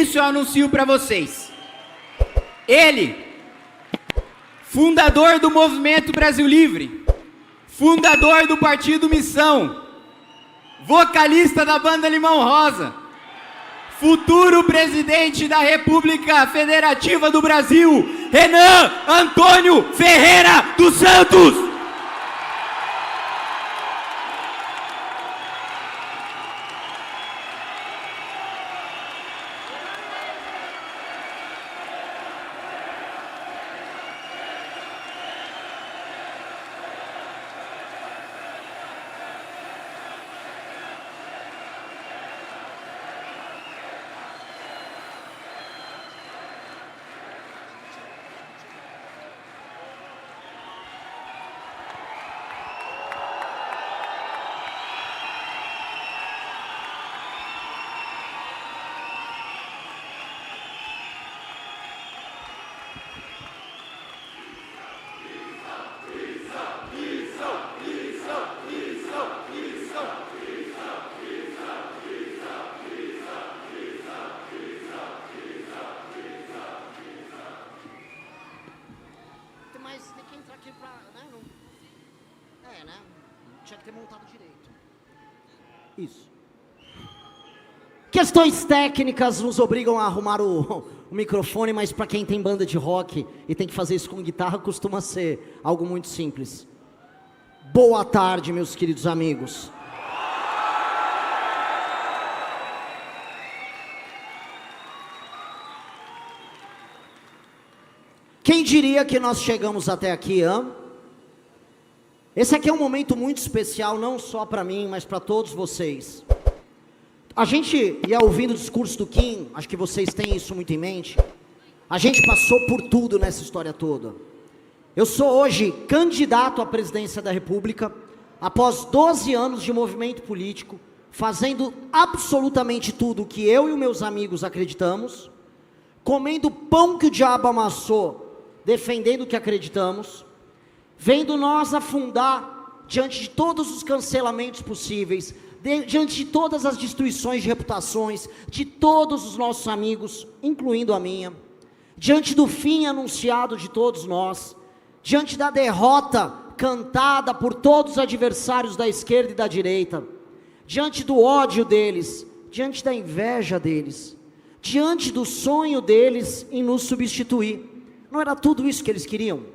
isso eu anuncio para vocês. Ele, fundador do Movimento Brasil Livre, fundador do Partido Missão, vocalista da banda Limão Rosa, futuro presidente da República Federativa do Brasil, Renan Antônio Ferreira dos Santos. Tinha que ter montado direito. Isso. Questões técnicas nos obrigam a arrumar o microfone, mas para quem tem banda de rock e tem que fazer isso com guitarra, costuma ser algo muito simples. Boa tarde, meus queridos amigos. Quem diria que nós chegamos até aqui, hein? Esse aqui é um momento muito especial, não só para mim, mas para todos vocês. A gente ia ouvindo o discurso do Kim, acho que vocês têm isso muito em mente. A gente passou por tudo nessa história toda. Eu sou hoje candidato à presidência da República, após 12 anos de movimento político, fazendo absolutamente tudo o que eu e os meus amigos acreditamos, comendo pão que o diabo amassou, defendendo o que acreditamos, vendo nós afundar diante de todos os cancelamentos possíveis, diante de todas as destruições de reputações, de todos os nossos amigos, incluindo a minha, diante do fim anunciado de todos nós, diante da derrota cantada por todos os adversários da esquerda e da direita, diante do ódio deles, diante da inveja deles, diante do sonho deles em nos substituir. Não era tudo isso que eles queriam?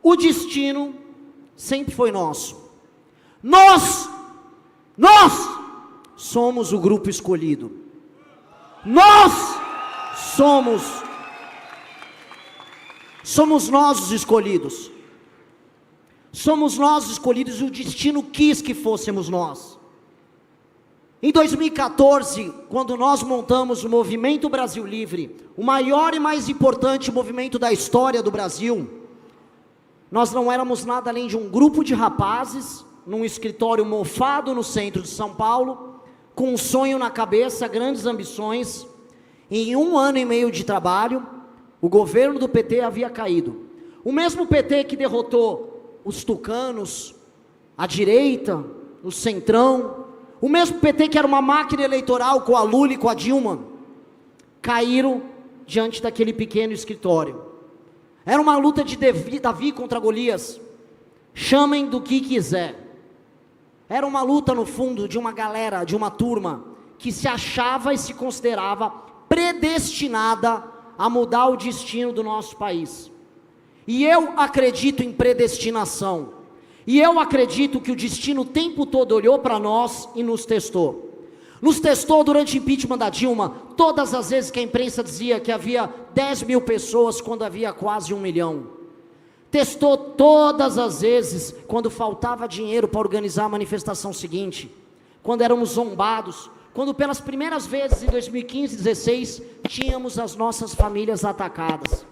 O destino sempre foi nosso. Nós somos o grupo escolhido. Nós somos nós os escolhidos. Somos nós os escolhidos e o destino quis que fôssemos nós. Em 2014, quando nós montamos o Movimento Brasil Livre, o maior e mais importante movimento da história do Brasil, nós não éramos nada além de um grupo de rapazes, num escritório mofado no centro de São Paulo, com um sonho na cabeça, grandes ambições. Em 1 ano e meio de trabalho, o governo do PT havia caído. O mesmo PT que derrotou os tucanos, a direita, o centrão, o mesmo PT que era uma máquina eleitoral com a Lula e com a Dilma, caíram diante daquele pequeno escritório. Era uma luta de Davi contra Golias, chamem do que quiser. Era uma luta no fundo de uma galera, de uma turma, que se achava e se considerava predestinada a mudar o destino do nosso país. E eu acredito em predestinação, e eu acredito que o destino o tempo todo olhou para nós e nos testou. Nos testou durante o impeachment da Dilma, todas as vezes que a imprensa dizia que havia 10 mil pessoas, quando havia quase 1 milhão. Testou todas as vezes, quando faltava dinheiro para organizar a manifestação seguinte, quando éramos zombados, quando pelas primeiras vezes em 2015 e 2016, tínhamos as nossas famílias atacadas.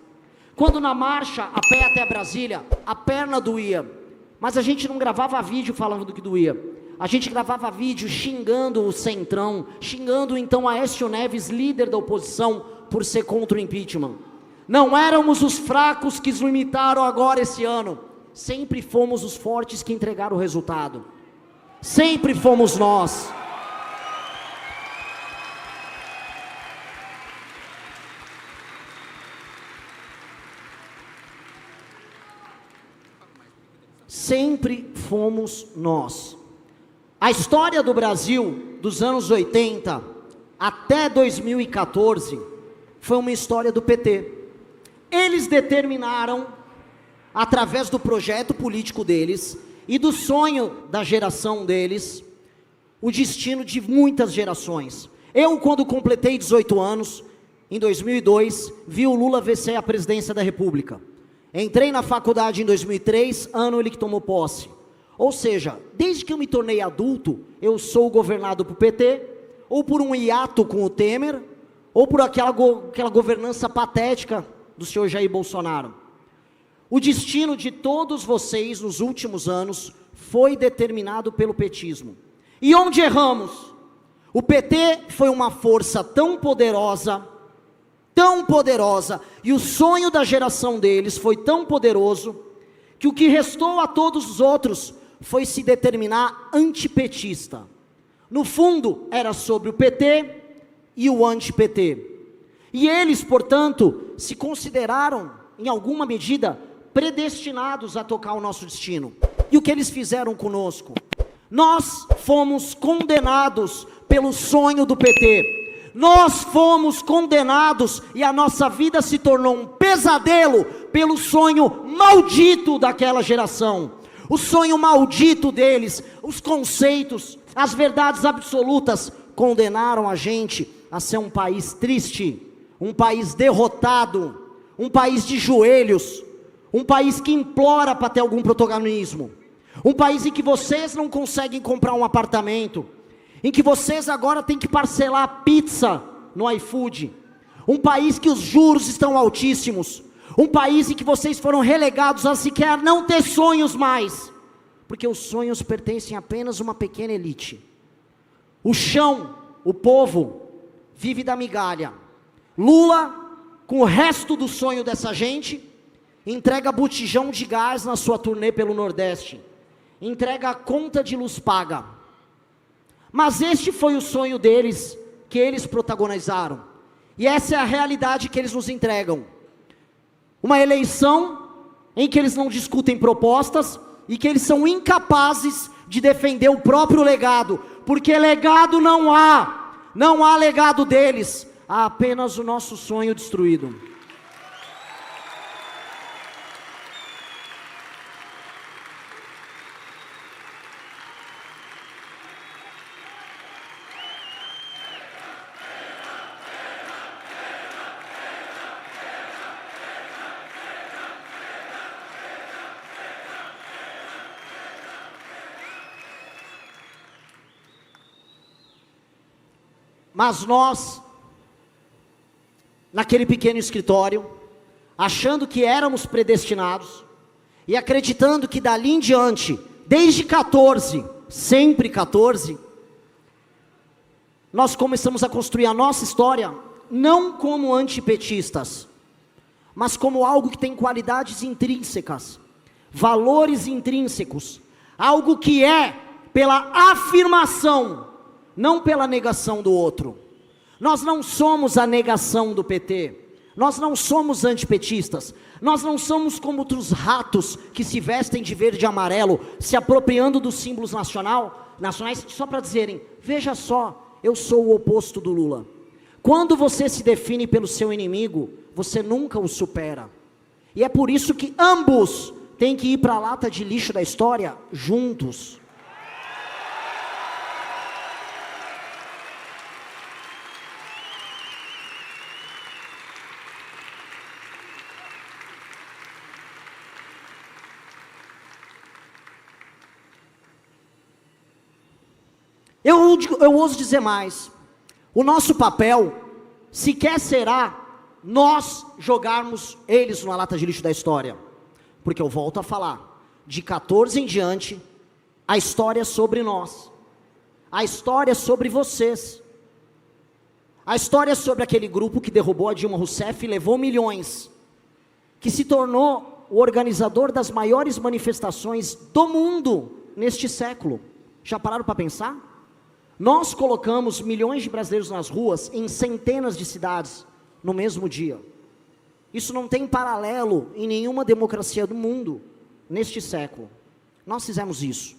Quando na marcha, a pé até Brasília, a perna doía, mas a gente não gravava vídeo falando do que doía. A gente gravava vídeo xingando o Centrão, xingando então Aécio Neves, líder da oposição, por ser contra o impeachment. Não éramos os fracos que nos limitaram agora esse ano, sempre fomos os fortes que entregaram o resultado. Sempre fomos nós. sempre fomos nós. A história do Brasil, dos anos 80 até 2014, foi uma história do PT. Eles determinaram, através do projeto político deles e do sonho da geração deles, o destino de muitas gerações. Eu, quando completei 18 anos, em 2002, vi o Lula vencer a presidência da República. Entrei na faculdade em 2003, ano ele que tomou posse. Ou seja, desde que eu me tornei adulto, eu sou governado por PT, ou por um hiato com o Temer, ou por aquela governança patética do senhor Jair Bolsonaro. O destino de todos vocês nos últimos anos foi determinado pelo petismo. E onde erramos? O PT foi uma força tão poderosa, e o sonho da geração deles foi tão poderoso, que o que restou a todos os outros foi se determinar antipetista. No fundo, era sobre o PT e o anti-PT. E eles, portanto, se consideraram, em alguma medida, predestinados a tocar o nosso destino. E o que eles fizeram conosco? Nós fomos condenados pelo sonho do PT. Nós fomos condenados e a nossa vida se tornou um pesadelo pelo sonho maldito daquela geração. O sonho maldito deles, os conceitos, as verdades absolutas condenaram a gente a ser um país triste, um país derrotado, um país de joelhos, um país que implora para ter algum protagonismo, um país em que vocês não conseguem comprar um apartamento, em que vocês agora têm que parcelar a pizza no iFood, um país que os juros estão altíssimos, um país em que vocês foram relegados a sequer não ter sonhos mais, porque os sonhos pertencem apenas a uma pequena elite. O chão, o povo, vive da migalha. Lula, com o resto do sonho dessa gente, entrega botijão de gás na sua turnê pelo Nordeste, entrega a conta de luz paga. Mas este foi o sonho deles, que eles protagonizaram. E essa é a realidade que eles nos entregam. Uma eleição em que eles não discutem propostas e que eles são incapazes de defender o próprio legado, porque legado não há legado deles, há apenas o nosso sonho destruído. Mas nós, naquele pequeno escritório, achando que éramos predestinados, e acreditando que dali em diante, desde 14, sempre 14, nós começamos a construir a nossa história, não como antipetistas, mas como algo que tem qualidades intrínsecas, valores intrínsecos, algo que é pela afirmação, não pela negação do outro. Nós não somos a negação do PT, nós não somos antipetistas, nós não somos como outros ratos que se vestem de verde e amarelo, se apropriando dos símbolos nacionais, só para dizerem, veja só, eu sou o oposto do Lula. Quando você se define pelo seu inimigo, você nunca o supera. E é por isso que ambos têm que ir para a lata de lixo da história juntos. Eu ouso dizer mais, o nosso papel sequer será nós jogarmos eles na lata de lixo da história, porque eu volto a falar, de 14 em diante, a história é sobre nós, a história é sobre vocês, a história é sobre aquele grupo que derrubou a Dilma Rousseff e levou milhões, que se tornou o organizador das maiores manifestações do mundo neste século. Já pararam para pensar? Nós colocamos milhões de brasileiros nas ruas, em centenas de cidades, no mesmo dia. Isso não tem paralelo em nenhuma democracia do mundo, neste século. Nós fizemos isso.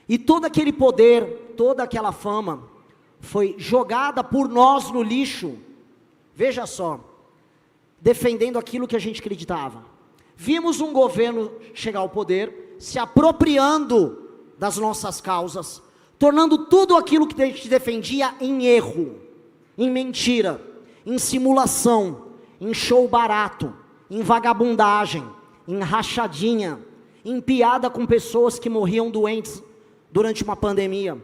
E todo aquele poder, toda aquela fama, foi jogada por nós no lixo. Veja só, defendendo aquilo que a gente acreditava. Vimos um governo chegar ao poder, se apropriando das nossas causas, tornando tudo aquilo que a gente defendia em erro, em mentira, em simulação, em show barato, em vagabundagem, em rachadinha, em piada com pessoas que morriam doentes durante uma pandemia,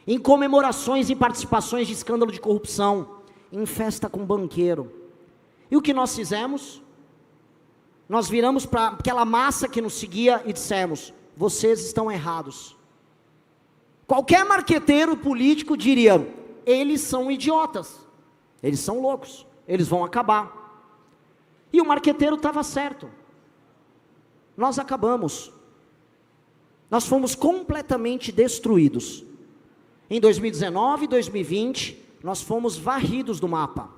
em comemorações e participações de escândalo de corrupção, em festa com banqueiro. E o que nós fizemos? Nós viramos para aquela massa que nos seguia e dissemos: vocês estão errados. Qualquer marqueteiro político diria: eles são idiotas, eles são loucos, eles vão acabar. E o marqueteiro estava certo. Nós acabamos. Nós fomos completamente destruídos. Em 2019 e 2020, nós fomos varridos do mapa.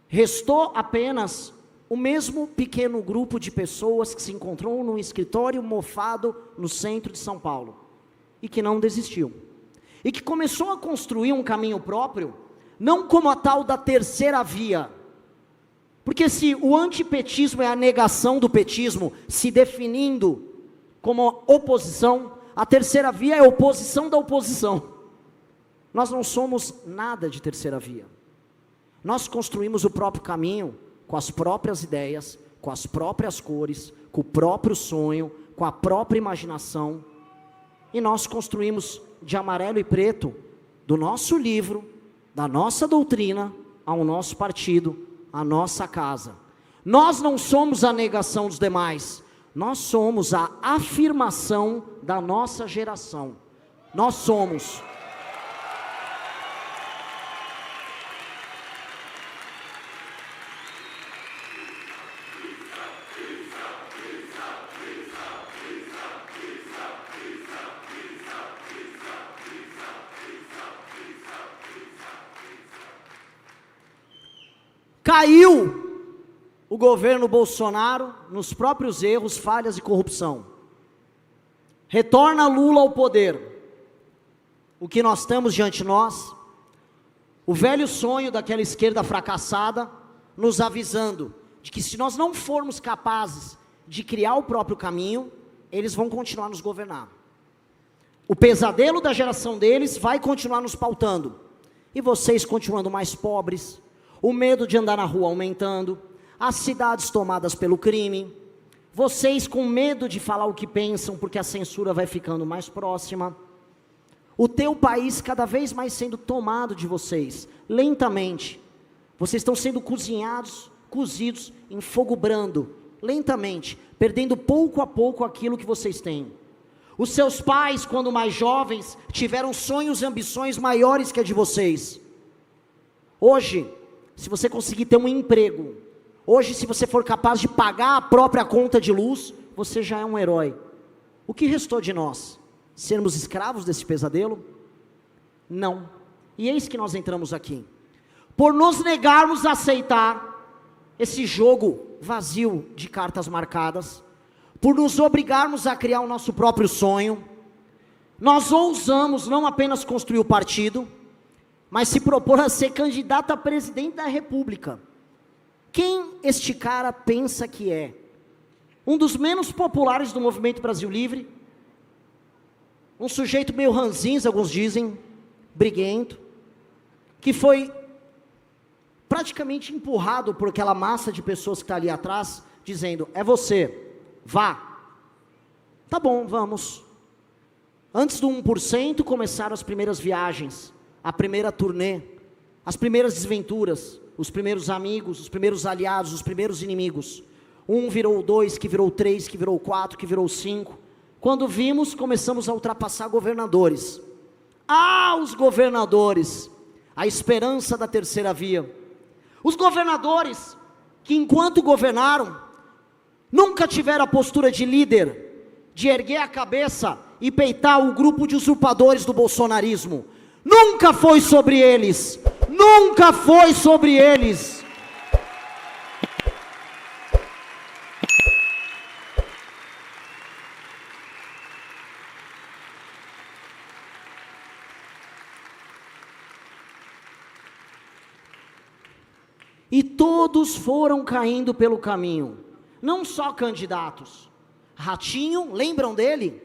Restou apenas o mesmo pequeno grupo de pessoas que se encontrou num escritório mofado no centro de São Paulo. E que não desistiu. E que começou a construir um caminho próprio, não como a tal da terceira via. Porque se o antipetismo é a negação do petismo, se definindo como oposição, a terceira via é a oposição da oposição. Nós não somos nada de terceira via. Nós construímos o próprio caminho, com as próprias ideias, com as próprias cores, com o próprio sonho, com a própria imaginação. E nós construímos de amarelo e preto, do nosso livro, da nossa doutrina, ao nosso partido, a nossa casa. Nós não somos a negação dos demais, nós somos a afirmação da nossa geração. Nós somos. Caiu o governo Bolsonaro nos próprios erros, falhas e corrupção. Retorna Lula ao poder. O que nós temos diante de nós? O velho sonho daquela esquerda fracassada, nos avisando de que se nós não formos capazes de criar o próprio caminho, eles vão continuar nos governar. O pesadelo da geração deles vai continuar nos pautando. E vocês continuando mais pobres, o medo de andar na rua aumentando, as cidades tomadas pelo crime, vocês com medo de falar o que pensam, porque a censura vai ficando mais próxima, o teu país cada vez mais sendo tomado de vocês, lentamente, vocês estão sendo cozidos em fogo brando, lentamente, perdendo pouco a pouco aquilo que vocês têm. Os seus pais, quando mais jovens, tiveram sonhos e ambições maiores que a de vocês. Hoje, se você conseguir ter um emprego, hoje se você for capaz de pagar a própria conta de luz, você já é um herói. O que restou de nós? Sermos escravos desse pesadelo? Não. E eis que nós entramos aqui. Por nos negarmos a aceitar esse jogo vazio de cartas marcadas, por nos obrigarmos a criar o nosso próprio sonho, nós ousamos não apenas construir o partido, mas se propor a ser candidato a presidente da República. Quem este cara pensa que é? Um dos menos populares do Movimento Brasil Livre, um sujeito meio ranzinza, alguns dizem, briguento, que foi praticamente empurrado por aquela massa de pessoas que está ali atrás, dizendo: é você, vá. Tá bom, vamos. Antes do 1%, começaram as primeiras viagens, a primeira turnê, as primeiras desventuras, os primeiros amigos, os primeiros aliados, os primeiros inimigos. 1 virou 2, que virou 3, que virou 4, que virou 5. Quando vimos, começamos a ultrapassar governadores. Ah, os governadores, a esperança da terceira via. Os governadores, que enquanto governaram, nunca tiveram a postura de líder, de erguer a cabeça e peitar o grupo de usurpadores do bolsonarismo. Nunca foi sobre eles, nunca foi sobre eles. E todos foram caindo pelo caminho. Não só candidatos. Ratinho, lembram dele?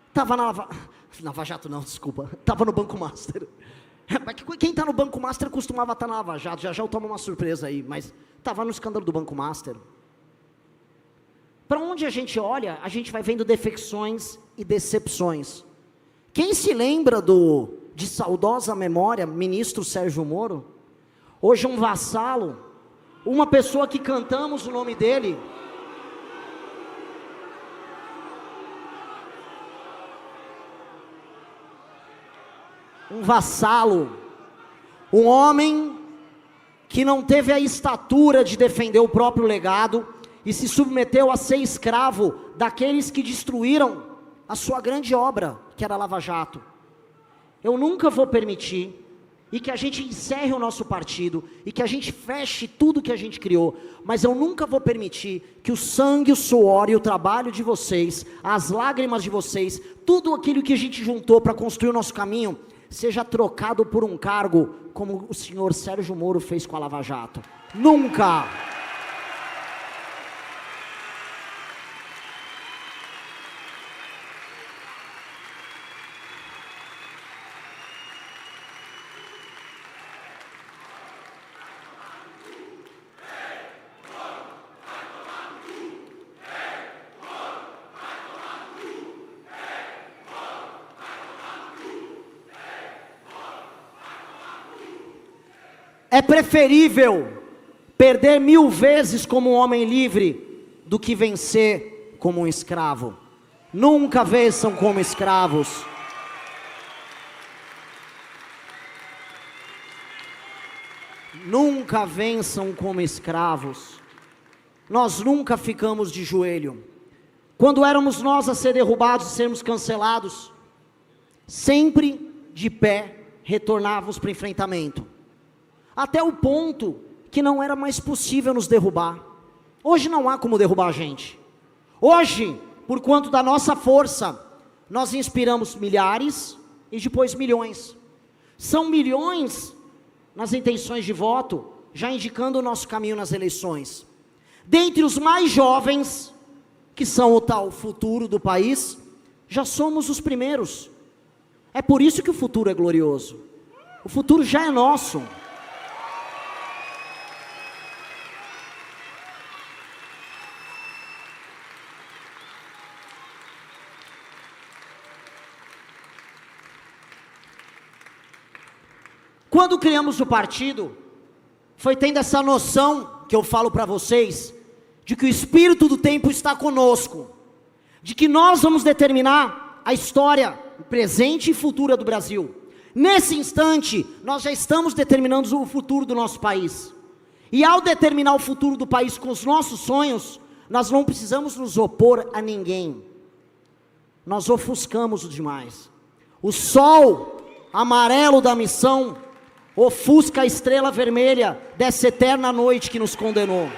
Estava na Lava Jato não, desculpa. Estava no Banco Master. Quem está no Banco Master costumava estar na Lava Jato. Já eu tomo uma surpresa aí, mas estava no escândalo do Banco Master. Para onde a gente olha, a gente vai vendo defecções e decepções. Quem se lembra de saudosa memória, ministro Sérgio Moro? Hoje um vassalo, uma pessoa que cantamos o nome dele. Um vassalo, um homem que não teve a estatura de defender o próprio legado e se submeteu a ser escravo daqueles que destruíram a sua grande obra, que era a Lava Jato. Eu nunca vou permitir, e que a gente encerre o nosso partido, e que a gente feche tudo que a gente criou, mas eu nunca vou permitir que o sangue, o suor e o trabalho de vocês, as lágrimas de vocês, tudo aquilo que a gente juntou para construir o nosso caminho, seja trocado por um cargo, como o senhor Sérgio Moro fez com a Lava Jato. Nunca! É preferível perder 1000 vezes como um homem livre do que vencer como um escravo. Nunca vençam como escravos. Nunca vençam como escravos. Nós nunca ficamos de joelho. Quando éramos nós a ser derrubados e sermos cancelados, sempre de pé retornávamos para o enfrentamento. Até o ponto que não era mais possível nos derrubar. Hoje não há como derrubar a gente. Hoje, por quanto da nossa força, nós inspiramos milhares e depois milhões. São milhões nas intenções de voto, já indicando o nosso caminho nas eleições. Dentre os mais jovens, que são o tal futuro do país, já somos os primeiros. É por isso que o futuro é glorioso. O futuro já é nosso. Quando criamos o partido, foi tendo essa noção, que eu falo para vocês, de que o espírito do tempo está conosco, de que nós vamos determinar a história presente e futura do Brasil. Nesse instante, nós já estamos determinando o futuro do nosso país. E ao determinar o futuro do país com os nossos sonhos, nós não precisamos nos opor a ninguém. Nós ofuscamos o demais. O sol amarelo da missão ofusca a estrela vermelha dessa eterna noite que nos condenou.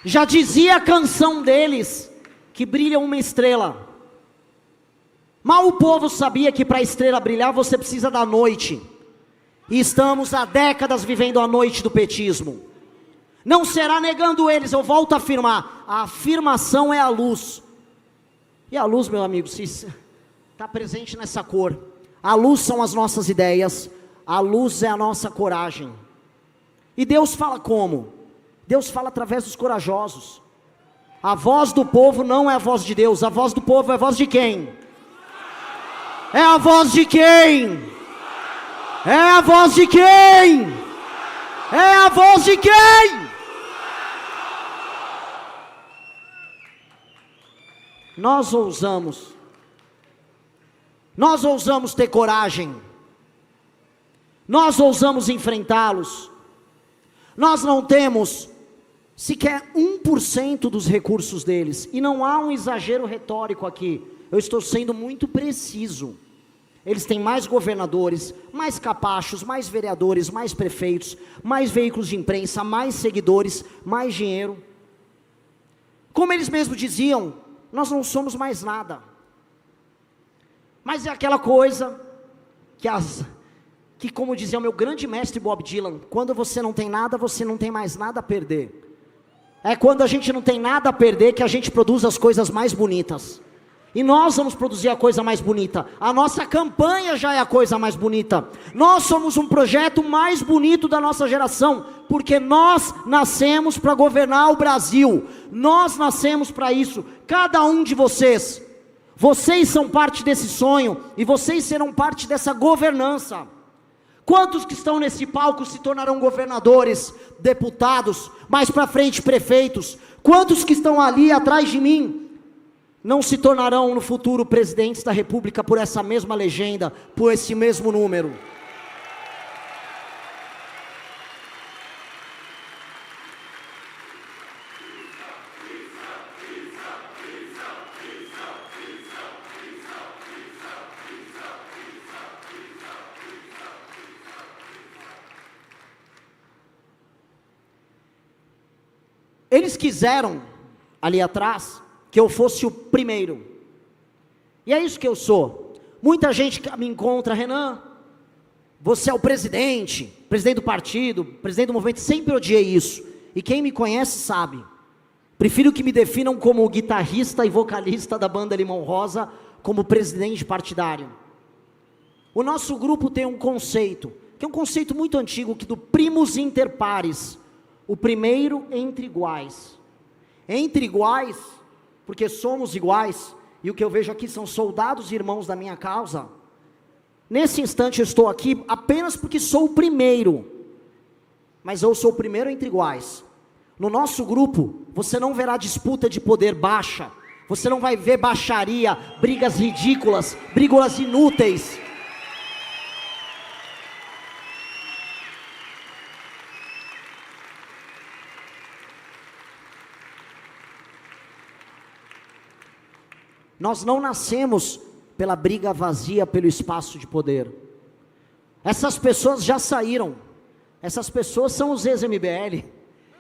Já dizia a canção deles, que brilha uma estrela. Mal o povo sabia que para a estrela brilhar você precisa da noite. E estamos há décadas vivendo a noite do petismo. Não será negando eles, eu volto a afirmar. A afirmação é a luz. E a luz, meu amigo, está presente nessa cor. A luz são as nossas ideias. A luz é a nossa coragem. E Deus fala como? Deus fala através dos corajosos. A voz do povo não é a voz de Deus. A voz do povo é a voz de quem? É a voz de quem? É a voz de quem? É a voz de quem? Nós ousamos ter coragem, nós ousamos enfrentá-los. Nós não temos sequer 1% dos recursos deles, e não há um exagero retórico aqui, eu estou sendo muito preciso. eles têm mais governadores, mais capachos, mais vereadores, mais prefeitos, mais veículos de imprensa, mais seguidores, mais dinheiro. Como eles mesmos diziam, nós não somos mais nada. Mas é aquela coisa que como dizia o meu grande mestre Bob Dylan, quando você não tem nada, você não tem mais nada a perder. É quando a gente não tem nada a perder que a gente produz as coisas mais bonitas. E nós vamos produzir a coisa mais bonita. A nossa campanha já é a coisa mais bonita. Nós somos um projeto mais bonito da nossa geração, porque nós nascemos para governar o Brasil. Nós nascemos para isso. Cada um de vocês. Vocês são parte desse sonho e vocês serão parte dessa governança. Quantos que estão nesse palco se tornarão governadores, deputados, mais para frente prefeitos? Quantos que estão ali atrás de mim não se tornarão no futuro presidentes da República por essa mesma legenda, por esse mesmo número? Eles quiseram, ali atrás, que eu fosse o primeiro. E é isso que eu sou. Muita gente me encontra, Renan, você é o presidente do partido, presidente do movimento, sempre odiei isso. E quem me conhece sabe. Prefiro que me definam como guitarrista e vocalista da banda Limão Rosa, como presidente partidário. O nosso grupo tem um conceito, que é um conceito muito antigo, que do primus inter pares, o primeiro entre iguais. Entre iguais, porque somos iguais, e o que eu vejo aqui são soldados e irmãos da minha causa. Nesse instante eu estou aqui apenas porque sou o primeiro, mas eu sou o primeiro entre iguais. No nosso grupo, você não verá disputa de poder baixa, você não vai ver baixaria, brigas ridículas, brigas inúteis. Nós não nascemos pela briga vazia, pelo espaço de poder. Essas pessoas já saíram. Essas pessoas são os ex-MBL.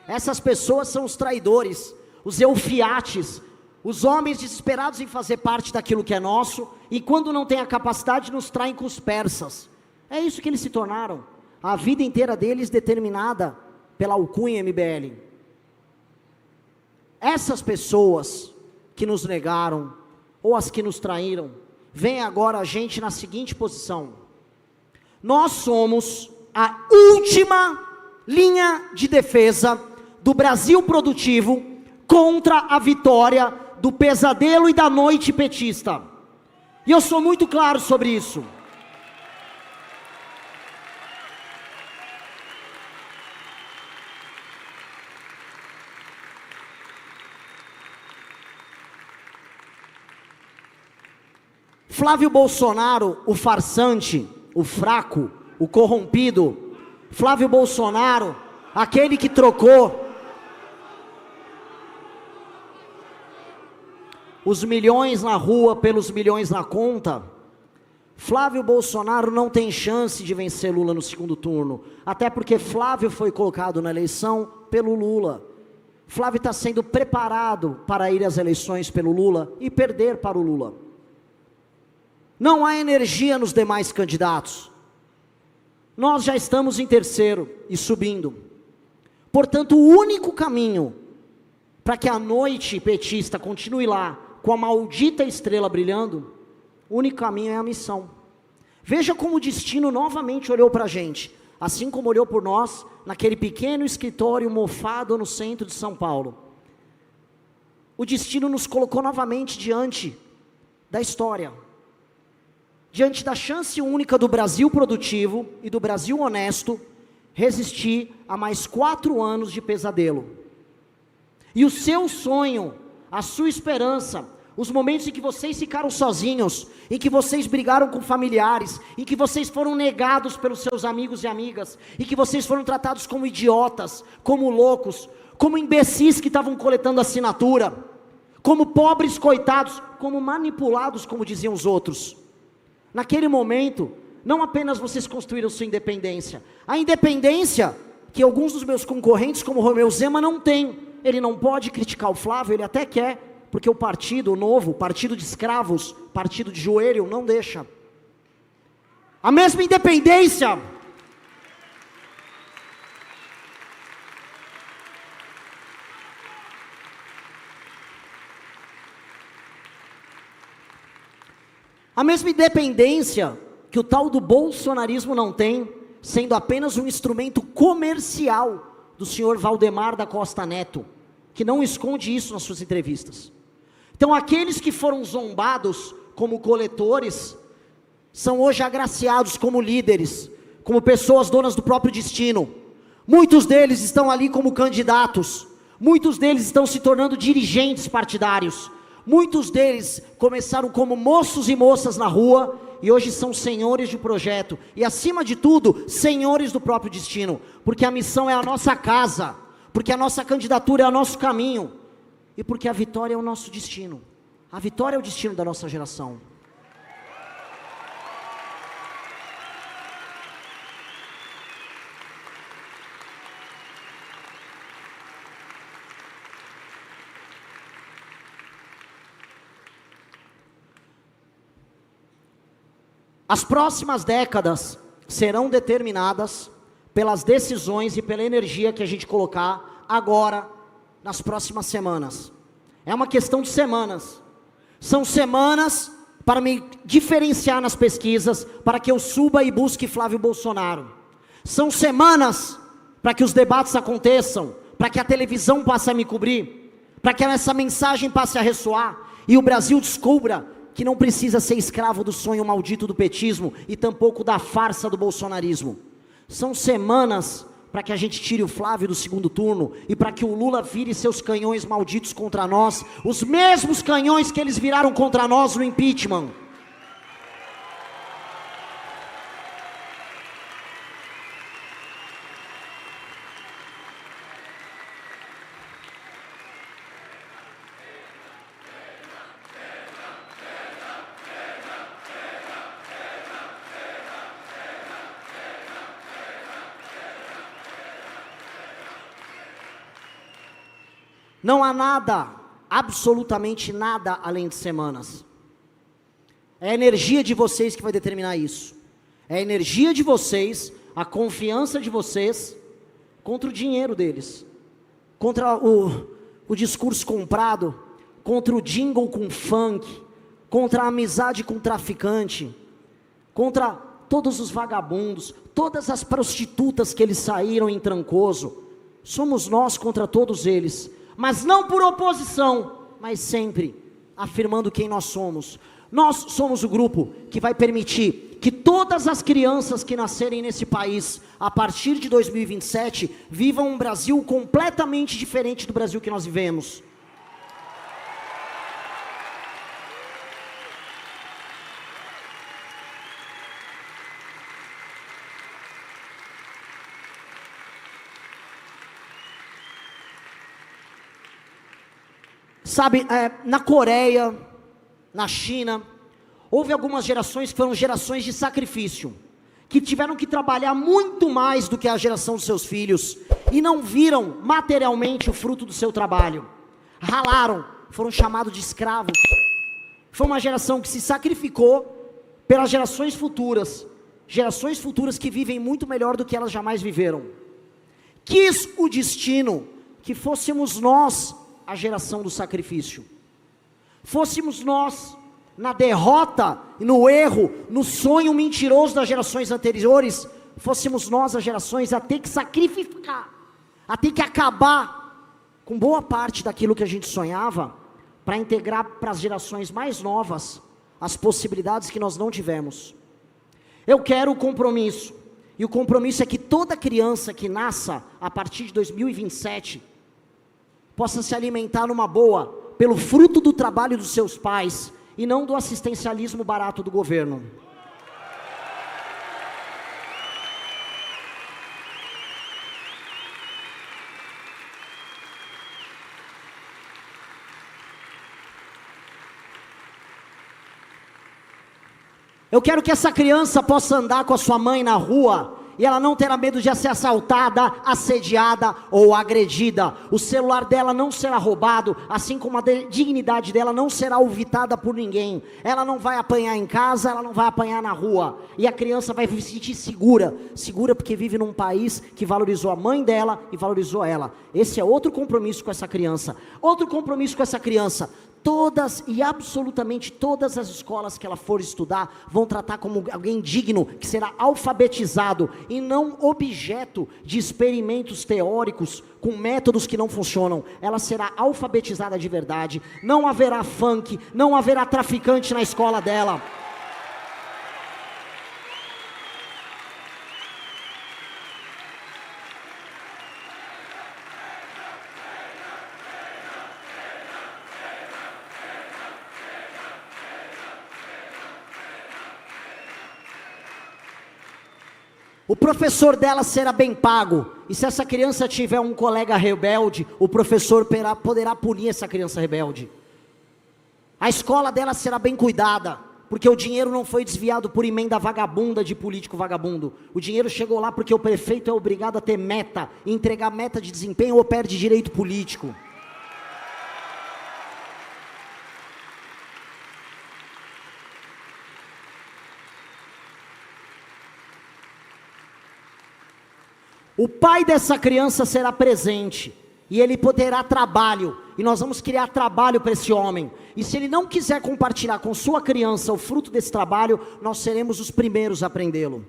Essas pessoas são os traidores, os eufiates, os homens desesperados em fazer parte daquilo que é nosso, e quando não tem a capacidade, nos traem com os persas. É isso que eles se tornaram. A vida inteira deles determinada pela alcunha MBL. Essas pessoas que nos negaram, ou as que nos traíram, vem agora a gente na seguinte posição: nós somos a última linha de defesa do Brasil produtivo contra a vitória do pesadelo e da noite petista, e eu sou muito claro sobre isso. Flávio Bolsonaro, o farsante, o fraco, o corrompido, Flávio Bolsonaro, aquele que trocou os milhões na rua pelos milhões na conta, Flávio Bolsonaro não tem chance de vencer Lula no segundo turno, até porque Flávio foi colocado na eleição pelo Lula. Flávio está sendo preparado para ir às eleições pelo Lula e perder para o Lula. Não há energia nos demais candidatos. Nós já estamos em terceiro e subindo. Portanto, o único caminho para que a noite petista continue lá, com a maldita estrela brilhando, o único caminho é a missão. Veja como o destino novamente olhou para a gente, assim como olhou por nós, naquele pequeno escritório mofado no centro de São Paulo. O destino nos colocou novamente diante da história. Diante da chance única do Brasil produtivo e do Brasil honesto, resistir a mais 4 anos de pesadelo. E o seu sonho, a sua esperança, os momentos em que vocês ficaram sozinhos, em que vocês brigaram com familiares, em que vocês foram negados pelos seus amigos e amigas, em que vocês foram tratados como idiotas, como loucos, como imbecis que estavam coletando assinatura, como pobres coitados, como manipulados, como diziam os outros. Naquele momento, não apenas vocês construíram sua independência, a independência que alguns dos meus concorrentes, como Romeu Zema, não têm. Ele não pode criticar o Flávio, ele até quer, porque o partido novo, partido de escravos, partido de joelho, não deixa. A mesma independência. A mesma independência que o tal do bolsonarismo não tem, sendo apenas um instrumento comercial do senhor Valdemar da Costa Neto, que não esconde isso nas suas entrevistas. Então aqueles que foram zombados como coletores, são hoje agraciados como líderes, como pessoas donas do próprio destino. Muitos deles estão ali como candidatos, muitos deles estão se tornando dirigentes partidários, muitos deles começaram como moços e moças na rua, e hoje são senhores de projeto, e acima de tudo, senhores do próprio destino, porque a missão é a nossa casa, porque a nossa candidatura é o nosso caminho, e porque a vitória é o nosso destino. A vitória é o destino da nossa geração. As próximas décadas serão determinadas pelas decisões e pela energia que a gente colocar agora, nas próximas semanas. É uma questão de semanas. São semanas para me diferenciar nas pesquisas, para que eu suba e busque Flávio Bolsonaro. São semanas para que os debates aconteçam, para que a televisão passe a me cobrir, para que essa mensagem passe a ressoar, e o Brasil descubra que não precisa ser escravo do sonho maldito do petismo, e tampouco da farsa do bolsonarismo. São semanas para que a gente tire o Flávio do segundo turno, e para que o Lula vire seus canhões malditos contra nós, os mesmos canhões que eles viraram contra nós no impeachment. Não há nada, absolutamente nada além de semanas. É a energia de vocês que vai determinar isso. É a energia de vocês, a confiança de vocês, contra o dinheiro deles. Contra o discurso comprado, contra o jingle com funk, contra a amizade com traficante, contra todos os vagabundos, todas as prostitutas que eles saíram em Trancoso. Somos nós contra todos eles. Mas não por oposição, mas sempre afirmando quem nós somos. Nós somos o grupo que vai permitir que todas as crianças que nascerem nesse país, a partir de 2027, vivam um Brasil completamente diferente do Brasil que nós vivemos. Sabe, na Coreia, na China, houve algumas gerações que foram gerações de sacrifício, que tiveram que trabalhar muito mais do que a geração dos seus filhos, e não viram materialmente o fruto do seu trabalho, ralaram, foram chamados de escravos. Foi uma geração que se sacrificou pelas gerações futuras que vivem muito melhor do que elas jamais viveram. Quis o destino que fôssemos nós a geração do sacrifício, fôssemos nós, na derrota, no erro, no sonho mentiroso das gerações anteriores, fôssemos nós as gerações a ter que sacrificar, a ter que acabar com boa parte daquilo que a gente sonhava, para integrar para as gerações mais novas, as possibilidades que nós não tivemos. Eu quero o compromisso, e o compromisso é que toda criança que nasça a partir de 2027, possa se alimentar numa boa, pelo fruto do trabalho dos seus pais, e não do assistencialismo barato do governo. Eu quero que essa criança possa andar com a sua mãe na rua e ela não terá medo de ser assaltada, assediada ou agredida. O celular dela não será roubado, assim como a dignidade dela não será ultrapassada por ninguém. Ela não vai apanhar em casa, ela não vai apanhar na rua. E a criança vai se sentir segura porque vive num país que valorizou a mãe dela e valorizou ela. Esse é outro compromisso com essa criança. Outro compromisso com essa criança. Todas e absolutamente todas as escolas que ela for estudar vão tratar como alguém digno, que será alfabetizado e não objeto de experimentos teóricos com métodos que não funcionam. Ela será alfabetizada de verdade. Não haverá funk, não haverá traficante na escola dela. O professor dela será bem pago, e se essa criança tiver um colega rebelde, o professor poderá punir essa criança rebelde. A escola dela será bem cuidada, porque o dinheiro não foi desviado por emenda vagabunda de político vagabundo. O dinheiro chegou lá porque o prefeito é obrigado a ter meta, e entregar meta de desempenho ou perde direito político. O pai dessa criança será presente, e ele poderá trabalho, e nós vamos criar trabalho para esse homem. E se ele não quiser compartilhar com sua criança o fruto desse trabalho, nós seremos os primeiros a aprendê-lo.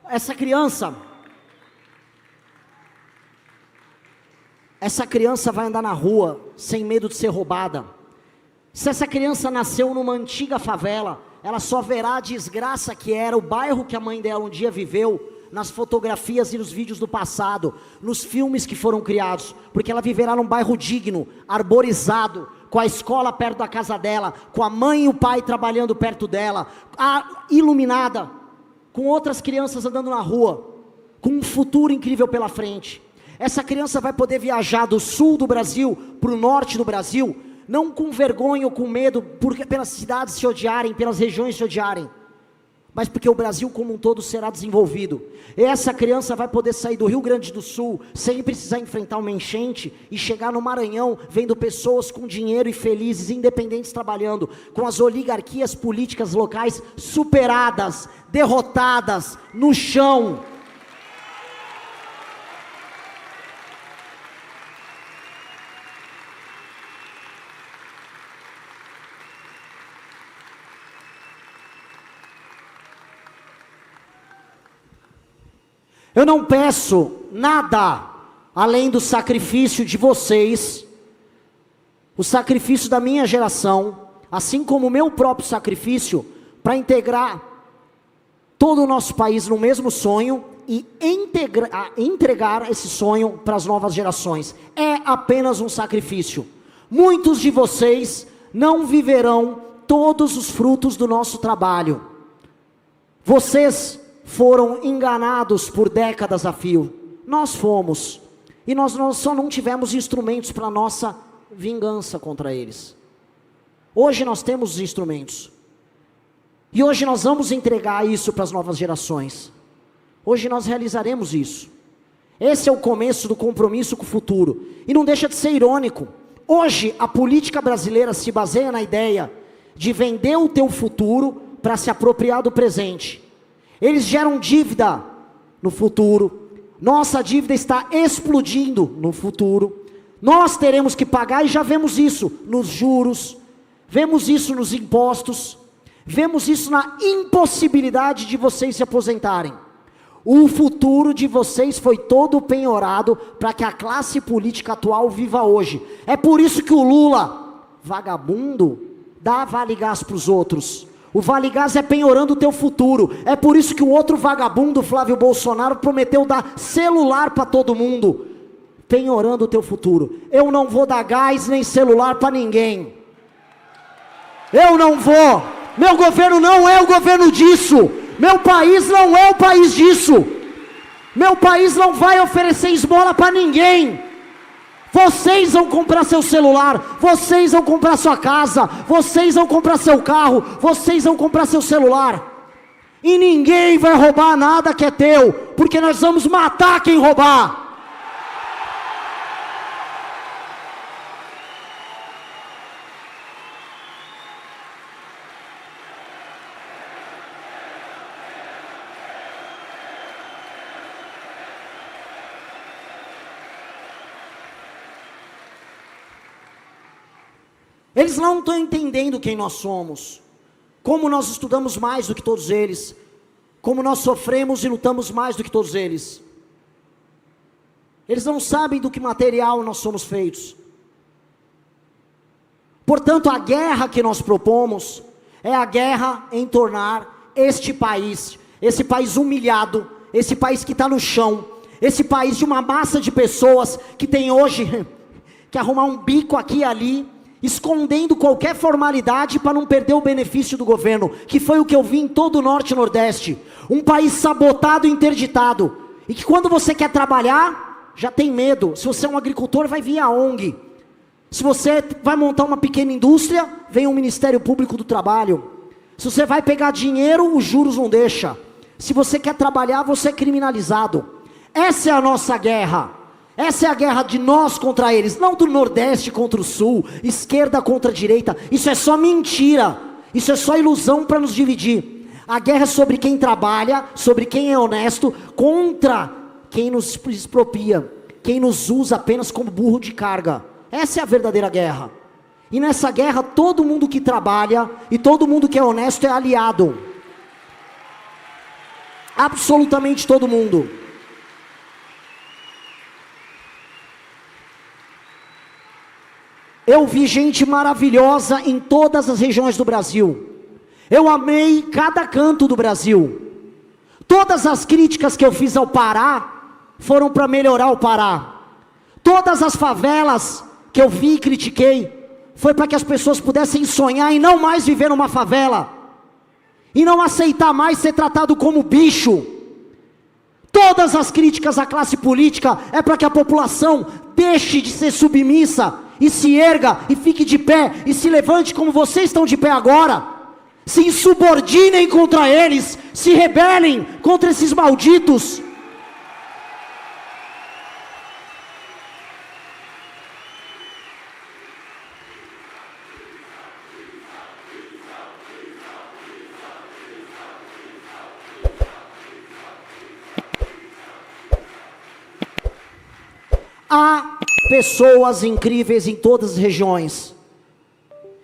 Essa criança vai andar na rua sem medo de ser roubada. Se essa criança nasceu numa antiga favela, ela só verá a desgraça que era o bairro que a mãe dela um dia viveu, nas fotografias e nos vídeos do passado, nos filmes que foram criados, porque ela viverá num bairro digno, arborizado, com a escola perto da casa dela, com a mãe e o pai trabalhando perto dela, iluminada, com outras crianças andando na rua, com um futuro incrível pela frente. Essa criança vai poder viajar do sul do Brasil para o norte do Brasil, não com vergonha ou com medo, pelas cidades se odiarem, pelas regiões se odiarem, mas porque o Brasil como um todo será desenvolvido. Essa criança vai poder sair do Rio Grande do Sul, sem precisar enfrentar uma enchente, e chegar no Maranhão, vendo pessoas com dinheiro e felizes, independentes trabalhando, com as oligarquias políticas locais superadas, derrotadas, no chão. Eu não peço nada além do sacrifício de vocês, o sacrifício da minha geração, assim como o meu próprio sacrifício, para integrar todo o nosso país no mesmo sonho e entregar esse sonho para as novas gerações. É apenas um sacrifício. Muitos de vocês não viverão todos os frutos do nosso trabalho. Vocês foram enganados por décadas a fio. Nós fomos. E nós só não tivemos instrumentos para nossa vingança contra eles. Hoje nós temos os instrumentos. E hoje nós vamos entregar isso para as novas gerações. Hoje nós realizaremos isso. Esse é o começo do compromisso com o futuro. E não deixa de ser irônico. Hoje a política brasileira se baseia na ideia de vender o teu futuro para se apropriar do presente. Eles geram dívida no futuro. Nossa dívida está explodindo no futuro. Nós teremos que pagar, e já vemos isso nos juros, vemos isso nos impostos, vemos isso na impossibilidade de vocês se aposentarem. O futuro de vocês foi todo penhorado para que a classe política atual viva hoje. É por isso que o Lula, vagabundo, dá vale gás para os outros. O Vale Gás é penhorando o teu futuro. É por isso que o outro vagabundo, Flávio Bolsonaro, prometeu dar celular para todo mundo, penhorando o teu futuro. Eu não vou dar gás nem celular para ninguém. Eu não vou. Meu governo não é o governo disso. Meu país não é o país disso. Meu país não vai oferecer esmola para ninguém. Vocês vão comprar seu celular, vocês vão comprar sua casa, vocês vão comprar seu carro, vocês vão comprar seu celular. E ninguém vai roubar nada que é teu, porque nós vamos matar quem roubar. Eles não estão entendendo quem nós somos, como nós estudamos mais do que todos eles, como nós sofremos e lutamos mais do que todos eles. Eles não sabem do que material nós somos feitos. Portanto, a guerra que nós propomos é a guerra em tornar esse país humilhado, esse país que está no chão, esse país de uma massa de pessoas que tem hoje que arrumar um bico aqui e ali, escondendo qualquer formalidade para não perder o benefício do governo, que foi o que eu vi em todo o Norte e Nordeste. Um país sabotado e interditado, e que quando você quer trabalhar, já tem medo. Se você é um agricultor, vai vir a ONG. Se você vai montar uma pequena indústria, vem o Ministério Público do Trabalho. Se você vai pegar dinheiro, os juros não deixam. Se você quer trabalhar, você é criminalizado. Essa é a nossa guerra. Essa é a guerra de nós contra eles, não do Nordeste contra o Sul, esquerda contra a direita. Isso é só mentira, isso é só ilusão para nos dividir. A guerra é sobre quem trabalha, sobre quem é honesto, contra quem nos expropria, quem nos usa apenas como burro de carga. Essa é a verdadeira guerra. E nessa guerra todo mundo que trabalha e todo mundo que é honesto é aliado. Absolutamente todo mundo. Eu vi gente maravilhosa em todas as regiões do Brasil. Eu amei cada canto do Brasil. Todas as críticas que eu fiz ao Pará foram para melhorar o Pará. Todas as favelas que eu vi e critiquei foi para que as pessoas pudessem sonhar e não mais viver numa favela. E não aceitar mais ser tratado como bicho. Todas as críticas à classe política é para que a população deixe de ser submissa e se erga, e fique de pé, e se levante como vocês estão de pé agora, se insubordinem contra eles, se rebelem contra esses malditos. Há pessoas incríveis em todas as regiões,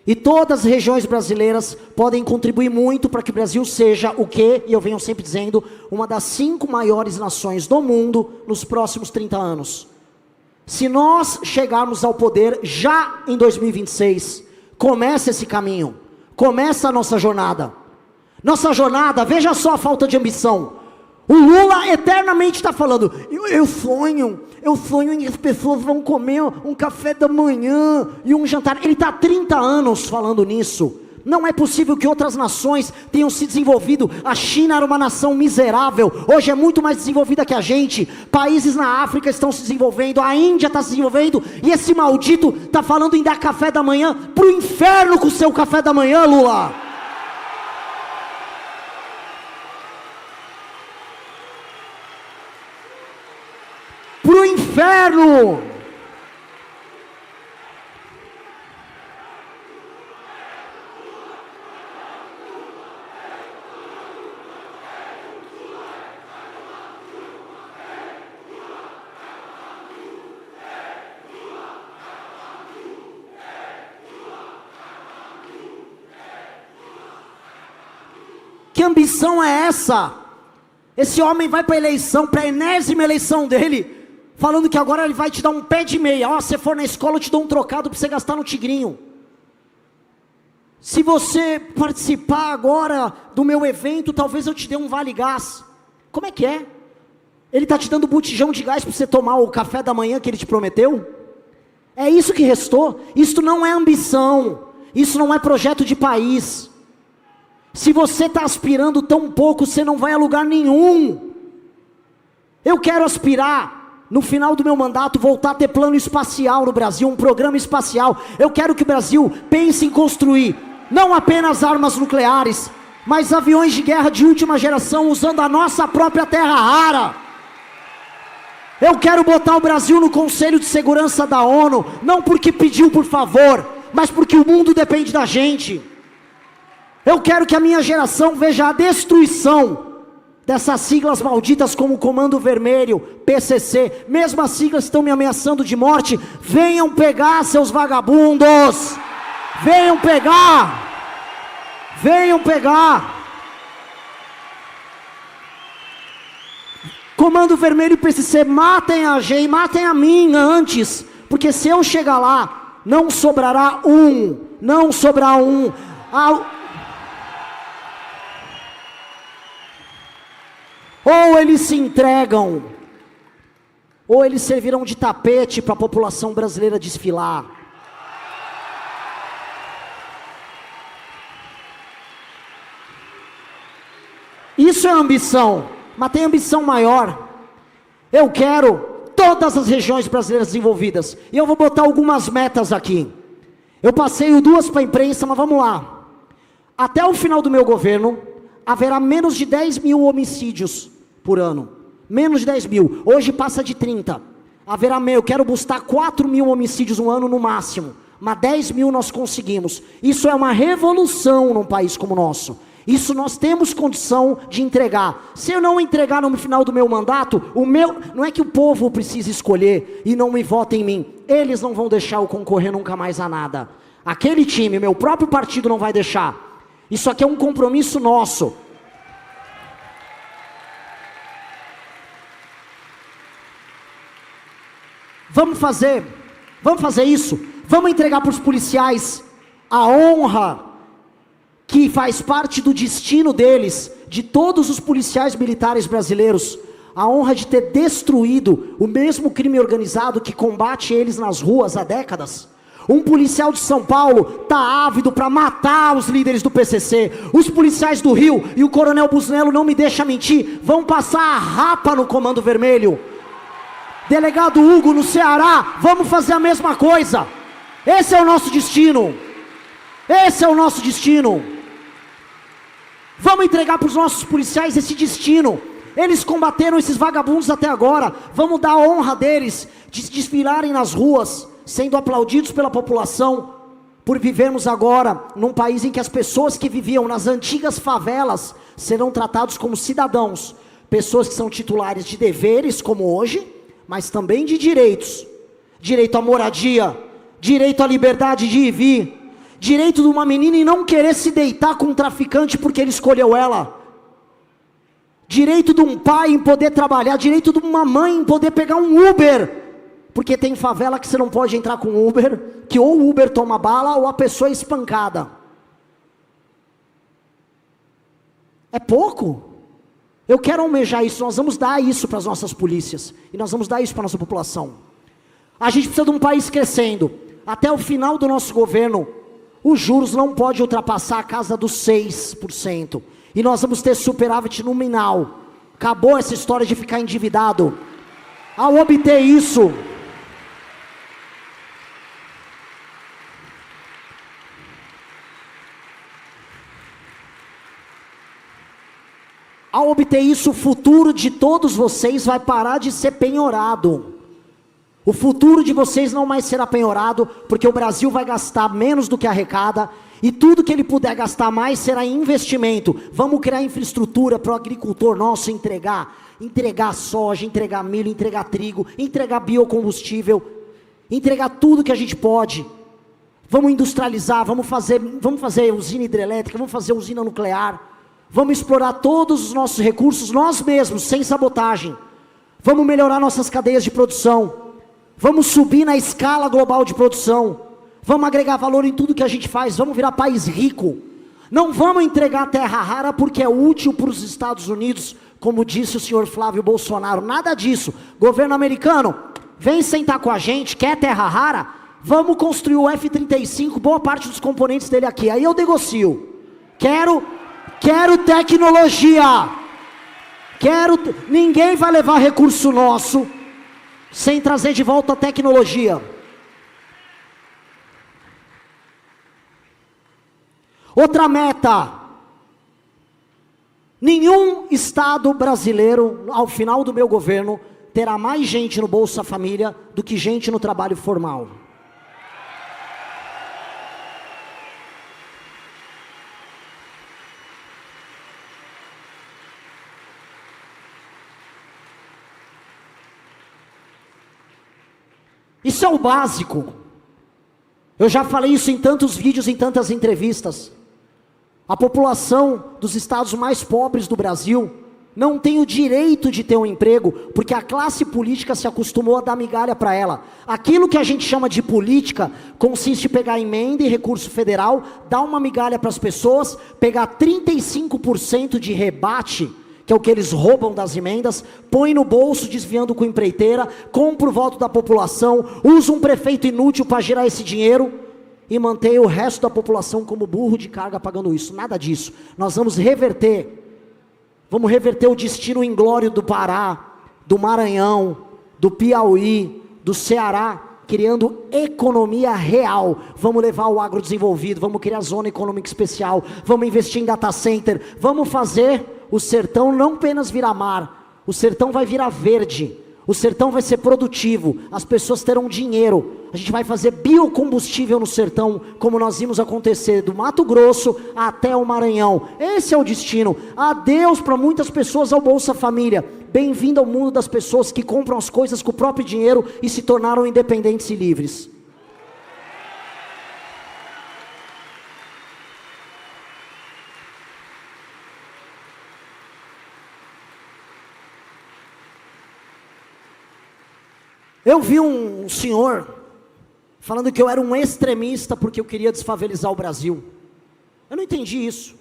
e todas as regiões brasileiras podem contribuir muito para que o Brasil seja o que, e eu venho sempre dizendo, uma das 5 maiores nações do mundo nos próximos 30 anos. Se nós chegarmos ao poder já em 2026, começa esse caminho, começa a nossa jornada. Nossa jornada, veja só a falta de ambição. O Lula eternamente está falando, eu sonho em que as pessoas vão comer um café da manhã e um jantar. Ele está há 30 anos falando nisso. Não é possível que outras nações tenham se desenvolvido. A China era uma nação miserável, hoje é muito mais desenvolvida que a gente. Países na África estão se desenvolvendo, a Índia está se desenvolvendo, e esse maldito está falando em dar café da manhã. Para o inferno com o seu café da manhã, Lula! Para o inferno! Que ambição é essa? Esse homem vai para a eleição, para a enésima eleição dele, falando que agora ele vai te dar um pé de meia. Ó, se for na escola eu te dou um trocado para você gastar no tigrinho. Se você participar agora do meu evento, talvez eu te dê um vale gás. Como é que é? Ele está te dando botijão de gás para você tomar o café da manhã que ele te prometeu? É isso que restou? Isso não é ambição, isso não é projeto de país. Se você está aspirando tão pouco, você não vai a lugar nenhum. Eu quero aspirar no final do meu mandato, voltar a ter plano espacial no Brasil, um programa espacial. Eu quero que o Brasil pense em construir, não apenas armas nucleares, mas aviões de guerra de última geração, usando a nossa própria terra rara. Eu quero botar o Brasil no Conselho de Segurança da ONU, não porque pediu por favor, mas porque o mundo depende da gente. Eu quero que a minha geração veja a destruição dessas siglas malditas como Comando Vermelho, PCC, mesmo as siglas estão me ameaçando de morte. Venham pegar, seus vagabundos, venham pegar, venham pegar. Comando Vermelho e PCC, matem a gente, matem a mim antes, porque se eu chegar lá, não sobrará não sobrará um. Ou eles se entregam, ou eles servirão de tapete para a população brasileira desfilar. Isso é ambição, mas tem ambição maior. Eu quero todas as regiões brasileiras desenvolvidas, e eu vou botar algumas metas aqui. Eu passei duas para a imprensa, mas vamos lá. Até o final do meu governo, haverá menos de 10 mil homicídios por ano. Menos de 10 mil. Hoje passa de 30. Eu quero buscar 4 mil homicídios um ano no máximo. Mas 10 mil nós conseguimos. Isso é uma revolução num país como o nosso. Isso nós temos condição de entregar. Se eu não entregar no final do meu mandato, não é que o povo precisa escolher e não me votem em mim. Eles não vão deixar eu concorrer nunca mais a nada. Aquele time, meu próprio partido não vai deixar. Isso aqui é um compromisso nosso. Vamos fazer isso. Vamos entregar para os policiais a honra que faz parte do destino deles, de todos os policiais militares brasileiros, a honra de ter destruído o mesmo crime organizado que combate eles nas ruas há décadas. Um policial de São Paulo está ávido para matar os líderes do PCC. Os policiais do Rio e o coronel Busnello, não me deixa mentir, vão passar a rapa no Comando Vermelho. Delegado Hugo no Ceará, vamos fazer a mesma coisa. Esse é o nosso destino. Esse é o nosso destino. Vamos entregar para os nossos policiais esse destino. Eles combateram esses vagabundos até agora. Vamos dar a honra deles de se desfilarem nas ruas, sendo aplaudidos pela população, por vivermos agora num país em que as pessoas que viviam nas antigas favelas serão tratados como cidadãos. Pessoas que são titulares de deveres, como hoje, mas também de direitos. Direito à moradia, direito à liberdade de ir e vir, direito de uma menina em não querer se deitar com um traficante porque ele escolheu ela, direito de um pai em poder trabalhar, direito de uma mãe em poder pegar um Uber, porque tem favela que você não pode entrar com Uber, que ou o Uber toma bala ou a pessoa é espancada. É pouco? Eu quero almejar isso. Nós vamos dar isso para as nossas polícias, e nós vamos dar isso para a nossa população. A gente precisa de um país crescendo. Até o final do nosso governo, os juros não podem ultrapassar a casa dos 6%. E nós vamos ter superávit nominal. Acabou essa história de ficar endividado. Ao obter isso, o futuro de todos vocês vai parar de ser penhorado. O futuro de vocês não mais será penhorado, porque o Brasil vai gastar menos do que arrecada, e tudo que ele puder gastar mais será em investimento. Vamos criar infraestrutura para o agricultor nosso entregar soja, entregar milho, entregar trigo, entregar biocombustível, entregar tudo que a gente pode. Vamos industrializar, vamos fazer usina hidrelétrica, vamos fazer usina nuclear, vamos explorar todos os nossos recursos nós mesmos, sem sabotagem. Vamos melhorar nossas cadeias de produção. Vamos subir na escala global de produção. Vamos agregar valor em tudo que a gente faz. Vamos virar país rico. Não vamos entregar terra rara porque é útil para os Estados Unidos, como disse o senhor Flávio Bolsonaro. Nada disso. Governo americano, vem sentar com a gente. Quer terra rara? Vamos construir o F-35, boa parte dos componentes dele aqui. Aí eu negocio. Quero tecnologia. Ninguém vai levar recurso nosso. sem trazer de volta a tecnologia. Outra meta: nenhum estado brasileiro, ao final do meu governo, terá mais gente no Bolsa Família do que gente no trabalho formal. Isso é o básico. Eu já falei isso em tantos vídeos, em tantas entrevistas. A população dos estados mais pobres do Brasil não tem o direito de ter um emprego, porque a classe política se acostumou a dar migalha para ela. Aquilo que a gente chama de política consiste em pegar emenda e recurso federal, dar uma migalha para as pessoas, pegar 35% de rebate, que é o que eles roubam das emendas, põe no bolso desviando com empreiteira, compra o voto da população, usa um prefeito inútil para gerar esse dinheiro e manter o resto da população como burro de carga pagando isso. Nada disso. Nós vamos reverter o destino inglório do Pará, do Maranhão, do Piauí, do Ceará, criando economia real. Vamos levar o agrodesenvolvido, vamos criar zona econômica especial, vamos investir em data center, vamos fazer o sertão não apenas virar mar, o sertão vai virar verde, o sertão vai ser produtivo, as pessoas terão dinheiro, a gente vai fazer biocombustível no sertão, como nós vimos acontecer do Mato Grosso até o Maranhão. Esse é o destino. Adeus para muitas pessoas ao Bolsa Família. Bem-vindo ao mundo das pessoas que compram as coisas com o próprio dinheiro e se tornaram independentes e livres. Eu vi um senhor falando que eu era um extremista porque eu queria desfavelizar o Brasil. Eu não entendi isso.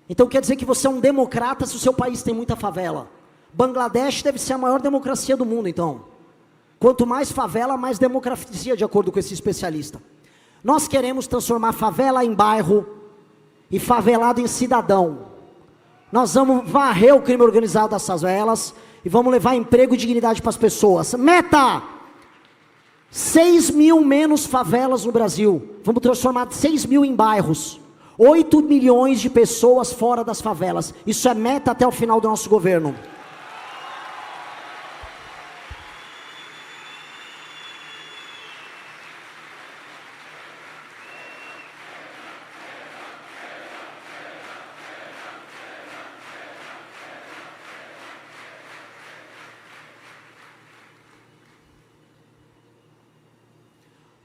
Então quer dizer que você é um democrata se o seu país tem muita favela. Bangladesh deve ser a maior democracia do mundo, então. Quanto mais favela, mais democracia, de acordo com esse especialista. Nós queremos transformar favela em bairro e favelado em cidadão. Nós vamos varrer o crime organizado das favelas e vamos levar emprego e dignidade para as pessoas. Meta! 6 mil menos favelas no Brasil. Vamos transformar 6 mil em bairros. 8 milhões de pessoas fora das favelas. Isso é meta até o final do nosso governo.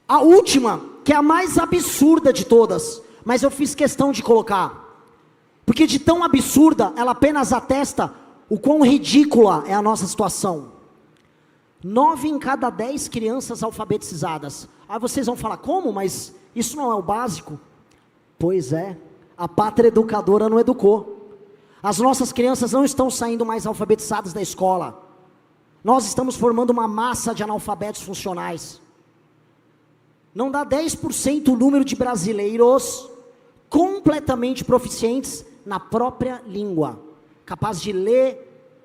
A última, que é a mais absurda de todas, mas eu fiz questão de colocar, porque de tão absurda, ela apenas atesta o quão ridícula é a nossa situação. 9 em cada 10 crianças alfabetizadas. Aí vocês vão falar, como? Mas isso não é o básico? Pois é, a pátria educadora não educou. As nossas crianças não estão saindo mais alfabetizadas da escola. Nós estamos formando uma massa de analfabetos funcionais. Não dá 10% o número de brasileiros completamente proficientes na própria língua, capazes de ler,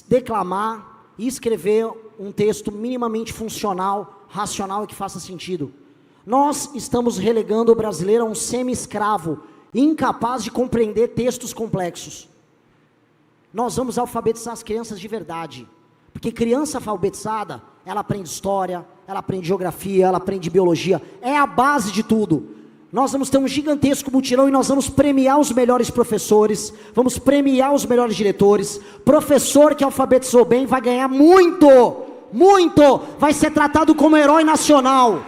declamar e escrever um texto minimamente funcional, racional e que faça sentido. Nós estamos relegando o brasileiro a um semi-escravo, incapaz de compreender textos complexos. Nós vamos alfabetizar as crianças de verdade, porque criança alfabetizada, ela aprende história, ela aprende geografia, ela aprende biologia, é a base de tudo. Nós vamos ter um gigantesco mutirão e nós vamos premiar os melhores professores, vamos premiar os melhores diretores. Professor que alfabetizou bem vai ganhar muito, muito, vai ser tratado como herói nacional.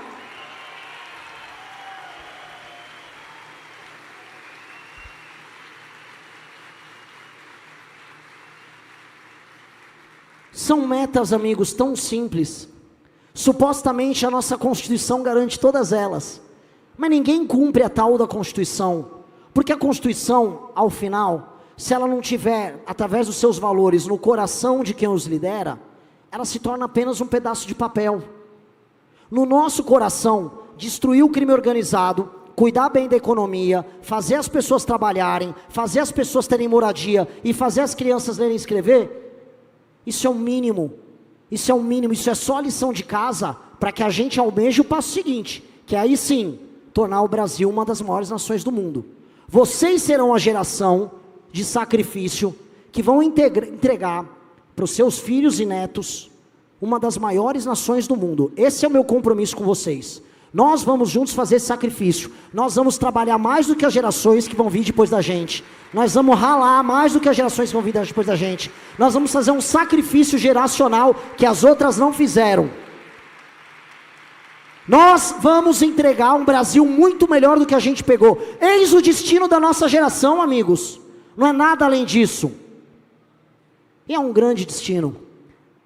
São metas, amigos, tão simples. Supostamente a nossa Constituição garante todas elas, mas ninguém cumpre a tal da Constituição, porque a Constituição, ao final, se ela não tiver, através dos seus valores, no coração de quem os lidera, ela se torna apenas um pedaço de papel. No nosso coração, destruir o crime organizado, cuidar bem da economia, fazer as pessoas trabalharem, fazer as pessoas terem moradia e fazer as crianças lerem e escrever, isso é o mínimo Isso é o mínimo, isso é só lição de casa para que a gente almeje o passo seguinte, que é aí sim, tornar o Brasil uma das maiores nações do mundo. Vocês serão a geração de sacrifício que vão entregar para os seus filhos e netos uma das maiores nações do mundo. Esse é o meu compromisso com vocês. Nós vamos juntos fazer esse sacrifício. Nós vamos trabalhar mais do que as gerações que vão vir depois da gente. Nós vamos ralar mais do que as gerações que vão vir depois da gente. Nós vamos fazer um sacrifício geracional que as outras não fizeram. Nós vamos entregar um Brasil muito melhor do que a gente pegou. Eis o destino da nossa geração, amigos. Não é nada além disso. E é um grande destino.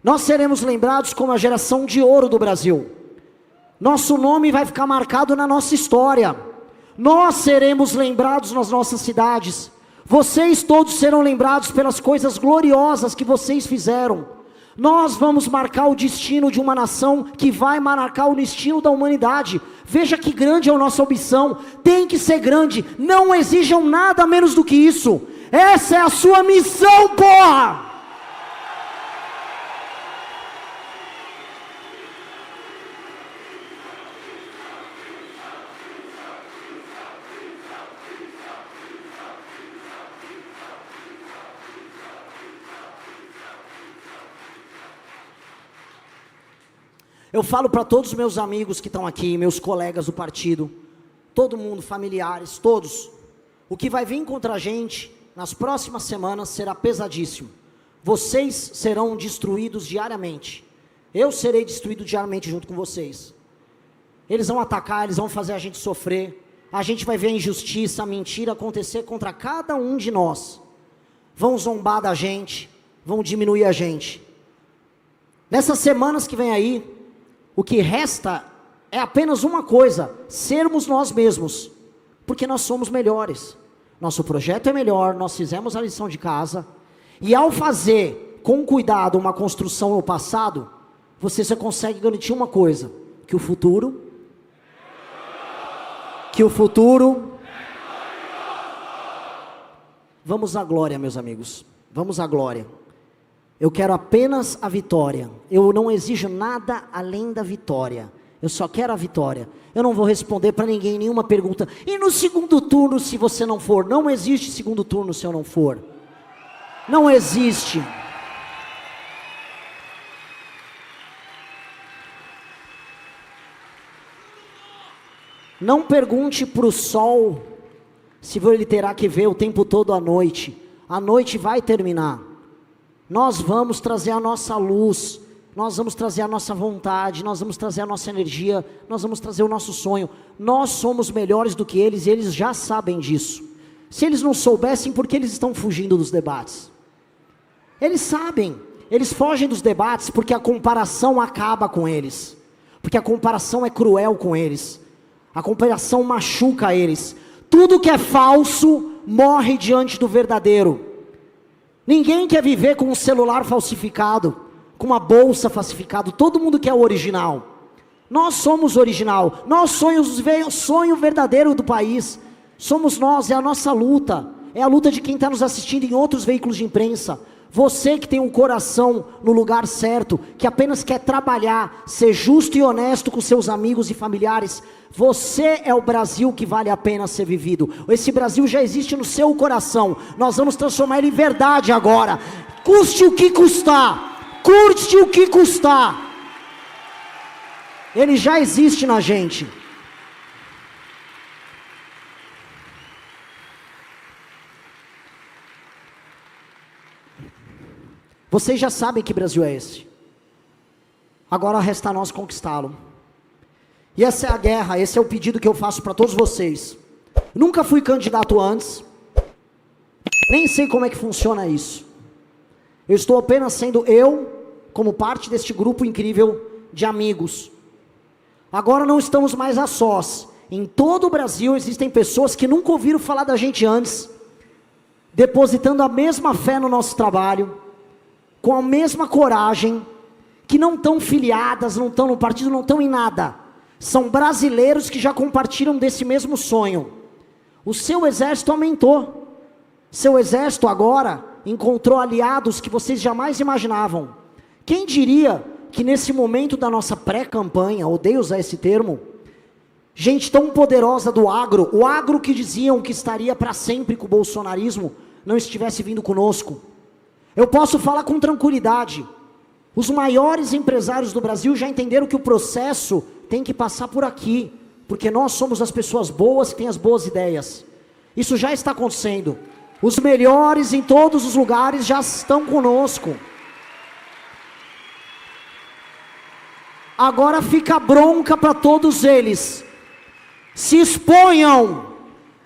Nós seremos lembrados como a geração de ouro do Brasil. Nosso nome vai ficar marcado na nossa história. Nós seremos lembrados nas nossas cidades. Vocês todos serão lembrados pelas coisas gloriosas que vocês fizeram. Nós vamos marcar o destino de uma nação que vai marcar o destino da humanidade. Veja que grande é a nossa ambição. Tem que ser grande. Não exijam nada menos do que isso. Essa é a sua missão, porra! Eu falo para todos os meus amigos que estão aqui, meus colegas do partido, todo mundo, familiares, todos. O que vai vir contra a gente nas próximas semanas será pesadíssimo. Vocês serão destruídos diariamente. Eu serei destruído diariamente junto com vocês. Eles vão atacar, eles vão fazer a gente sofrer. A gente vai ver a injustiça, a mentira acontecer contra cada um de nós. Vão zombar da gente, vão diminuir a gente. Nessas semanas que vem aí, o que resta é apenas uma coisa: sermos nós mesmos, porque nós somos melhores. Nosso projeto é melhor, nós fizemos a lição de casa, e ao fazer com cuidado uma construção no passado, você só consegue garantir uma coisa: que o futuro, vamos à glória, meus amigos, vamos à glória. Eu quero apenas a vitória. Eu não exijo nada além da vitória. Eu só quero a vitória. Eu não vou responder para ninguém nenhuma pergunta. E no segundo turno, se você não for? Não existe segundo turno se eu não for. Não existe. Não pergunte para o sol se ele terá que ver o tempo todo à noite. A noite vai terminar. Nós vamos trazer a nossa luz, nós vamos trazer a nossa vontade, nós vamos trazer a nossa energia, nós vamos trazer o nosso sonho. Nós somos melhores do que eles e eles já sabem disso. Se eles não soubessem, por que eles estão fugindo dos debates? Eles sabem, eles fogem dos debates porque a comparação acaba com eles, porque a comparação é cruel com eles, a comparação machuca eles. Tudo que é falso morre diante do verdadeiro. Ninguém quer viver com um celular falsificado, com uma bolsa falsificada. Todo mundo quer o original. Nós somos original. Nós somos o sonho verdadeiro do país. Somos nós, é a nossa luta. É a luta de quem está nos assistindo em outros veículos de imprensa. Você que tem um coração no lugar certo, que apenas quer trabalhar, ser justo e honesto com seus amigos e familiares, você é o Brasil que vale a pena ser vivido. Esse Brasil já existe no seu coração. Nós vamos transformar ele em verdade agora. Custe o que custar. Curte o que custar. Ele já existe na gente. Vocês já sabem que Brasil é esse. Agora resta a nós conquistá-lo. E essa é a guerra, esse é o pedido que eu faço para todos vocês. Nunca fui candidato antes. Nem sei como é que funciona isso. Eu estou apenas sendo eu, como parte deste grupo incrível de amigos. Agora não estamos mais a sós. Em todo o Brasil existem pessoas que nunca ouviram falar da gente antes, depositando a mesma fé no nosso trabalho, com a mesma coragem, que não estão filiadas, não estão no partido, não estão em nada. São brasileiros que já compartilham desse mesmo sonho. O seu exército aumentou. Seu exército agora encontrou aliados que vocês jamais imaginavam. Quem diria que nesse momento da nossa pré-campanha, odeio usar esse termo, gente tão poderosa do agro, o agro que diziam que estaria para sempre com o bolsonarismo, não estivesse vindo conosco. Eu posso falar com tranquilidade, os maiores empresários do Brasil já entenderam que o processo tem que passar por aqui, porque nós somos as pessoas boas que têm as boas ideias. Isso já está acontecendo. Os melhores em todos os lugares já estão conosco. Agora fica bronca para todos eles. Se exponham,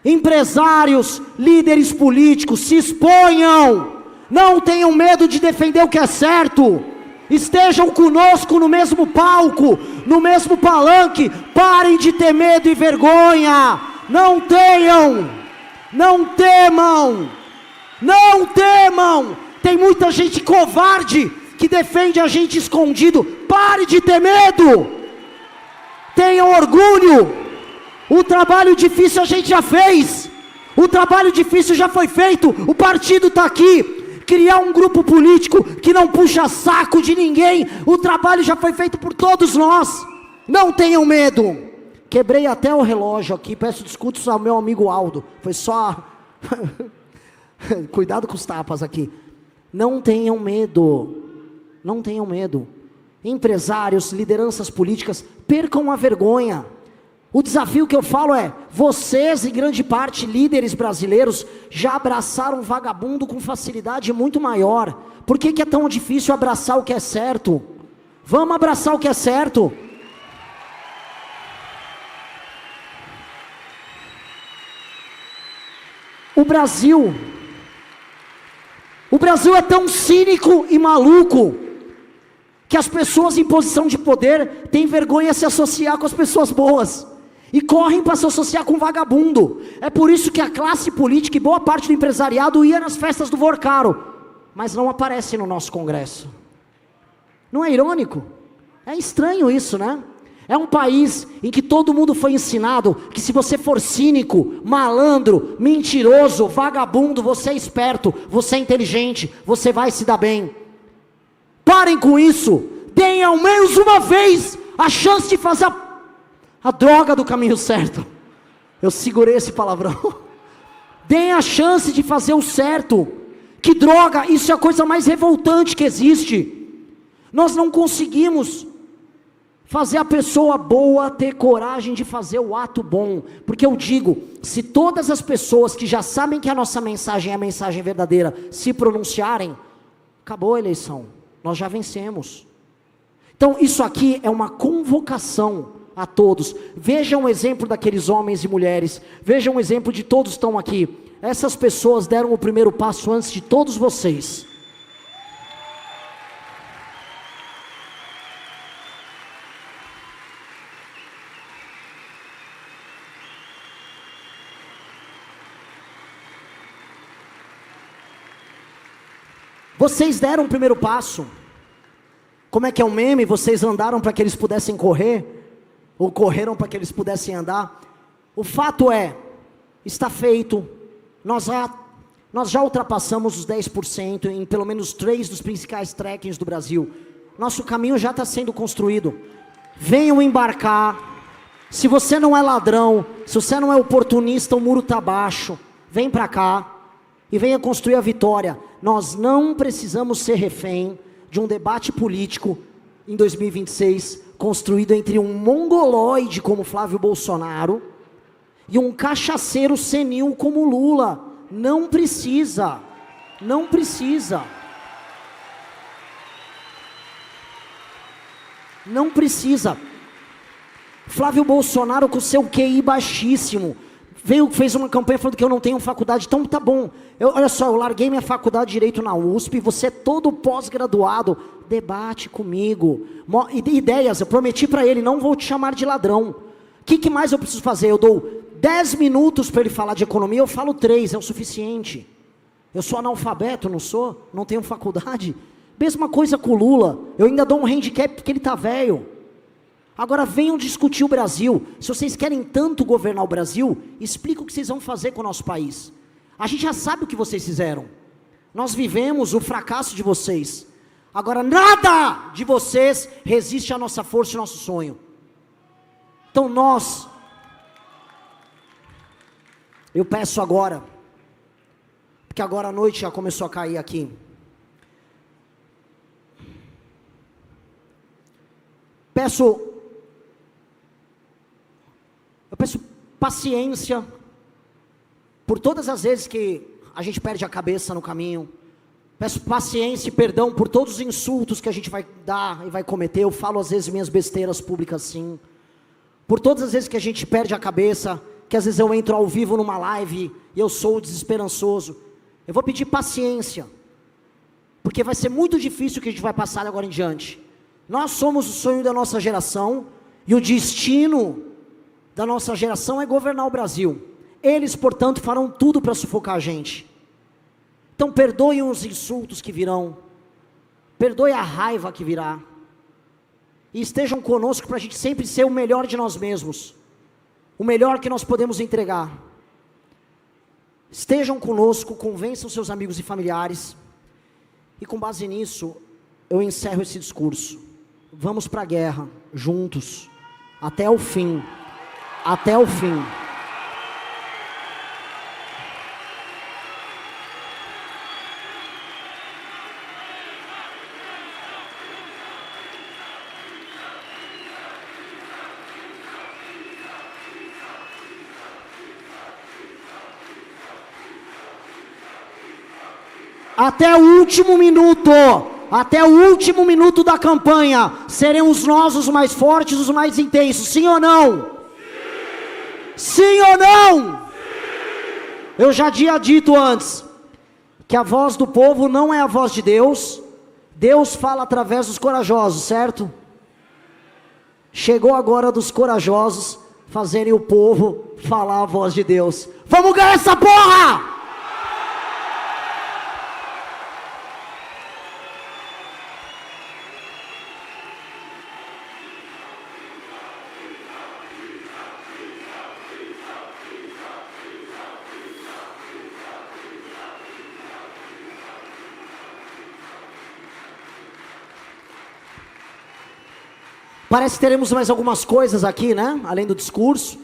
empresários, líderes políticos, se exponham. Não tenham medo de defender o que é certo. Estejam conosco no mesmo palco, no mesmo palanque. Parem de ter medo e vergonha. Não tenham, não temam, não temam. Tem muita gente covarde que defende a gente escondido. Pare de ter medo. Tenham orgulho. O trabalho difícil a gente já fez. O trabalho difícil já foi feito. O partido está aqui. Criar um grupo político que não puxa saco de ninguém. O trabalho já foi feito por todos nós. Não tenham medo. Quebrei até o relógio aqui. Peço desculpas ao meu amigo Aldo. Foi só... Cuidado com os tapas aqui. Não tenham medo. Não tenham medo. Empresários, lideranças políticas, percam a vergonha. O desafio que eu falo é, vocês, em grande parte, líderes brasileiros, já abraçaram vagabundo com facilidade muito maior. Por que é tão difícil abraçar o que é certo? Vamos abraçar o que é certo. O Brasil é tão cínico e maluco, que as pessoas em posição de poder têm vergonha de se associar com as pessoas boas. E correm para se associar com vagabundo. É por isso que a classe política e boa parte do empresariado ia nas festas do Vorcaro, mas não aparece no nosso congresso. Não é irônico? É estranho isso, né? É um país em que todo mundo foi ensinado que se você for cínico, malandro, mentiroso, vagabundo, você é esperto, você é inteligente, você vai se dar bem. Parem com isso. Deem ao menos uma vez a chance de fazer a droga do caminho certo. Eu segurei esse palavrão. Deem a chance de fazer o certo. Que droga, isso é a coisa mais revoltante que existe. Nós não conseguimos fazer a pessoa boa ter coragem de fazer o ato bom. Porque eu digo, se todas as pessoas que já sabem que a nossa mensagem é a mensagem verdadeira se pronunciarem, acabou a eleição. Nós já vencemos. Então isso aqui é uma convocação a todos. Vejam o exemplo daqueles homens e mulheres. Vejam o exemplo de todos que estão aqui. Essas pessoas deram o primeiro passo antes de todos vocês. Vocês deram o primeiro passo. Como é que é o meme? Vocês andaram para que eles pudessem correr? Ou correram para que eles pudessem andar? O fato é, está feito. Nós já ultrapassamos os 10% em pelo menos 3 dos principais trekkings do Brasil. Nosso caminho já está sendo construído. Venham embarcar. Se você não é ladrão, se você não é oportunista, o muro está baixo. Vem para cá e venha construir a vitória. Nós não precisamos ser refém de um debate político em 2026, construído entre um mongoloide como Flávio Bolsonaro e um cachaceiro senil como Lula. Não precisa. Não precisa. Não precisa. Flávio Bolsonaro com seu QI baixíssimo fez uma campanha falando que eu não tenho faculdade. Então tá bom, olha só, eu larguei minha faculdade de Direito na USP, você é todo pós-graduado, debate comigo, ideias, eu prometi para ele, não vou te chamar de ladrão. O que mais eu preciso fazer? Eu dou 10 minutos para ele falar de economia, eu falo 3, é o suficiente. Eu sou analfabeto, não sou? Não tenho faculdade? Mesma coisa com o Lula, eu ainda dou um handicap porque ele tá velho. Agora venham discutir o Brasil. Se vocês querem tanto governar o Brasil, explica o que vocês vão fazer com o nosso país. A gente já sabe o que vocês fizeram. Nós vivemos o fracasso de vocês. Agora, nada de vocês resiste à nossa força e ao nosso sonho. Então eu peço agora, porque agora a noite já começou a cair aqui. Eu peço paciência por todas as vezes que a gente perde a cabeça no caminho. Peço paciência e perdão por todos os insultos que a gente vai dar e vai cometer. Eu falo às vezes minhas besteiras públicas sim. Por todas as vezes que a gente perde a cabeça, que às vezes eu entro ao vivo numa live e eu sou desesperançoso. Eu vou pedir paciência, porque vai ser muito difícil o que a gente vai passar de agora em diante. Nós somos o sonho da nossa geração, e o destino da nossa geração é governar o Brasil. Eles, portanto, farão tudo para sufocar a gente. Então perdoem os insultos que virão, perdoe a raiva que virá, e estejam conosco para a gente sempre ser o melhor de nós mesmos, o melhor que nós podemos entregar. Estejam conosco, convençam seus amigos e familiares, e com base nisso, eu encerro esse discurso. Vamos para a guerra, juntos, até o fim, até o fim. Até o último minuto da campanha, seremos nós os mais fortes, os mais intensos, sim ou não? Sim, sim ou não? Sim. Eu já tinha dito antes, que a voz do povo não é a voz de Deus, Deus fala através dos corajosos, certo? Chegou agora dos corajosos fazerem o povo falar a voz de Deus. Vamos ganhar essa porra! Parece que teremos mais algumas coisas aqui, né? Além do discurso.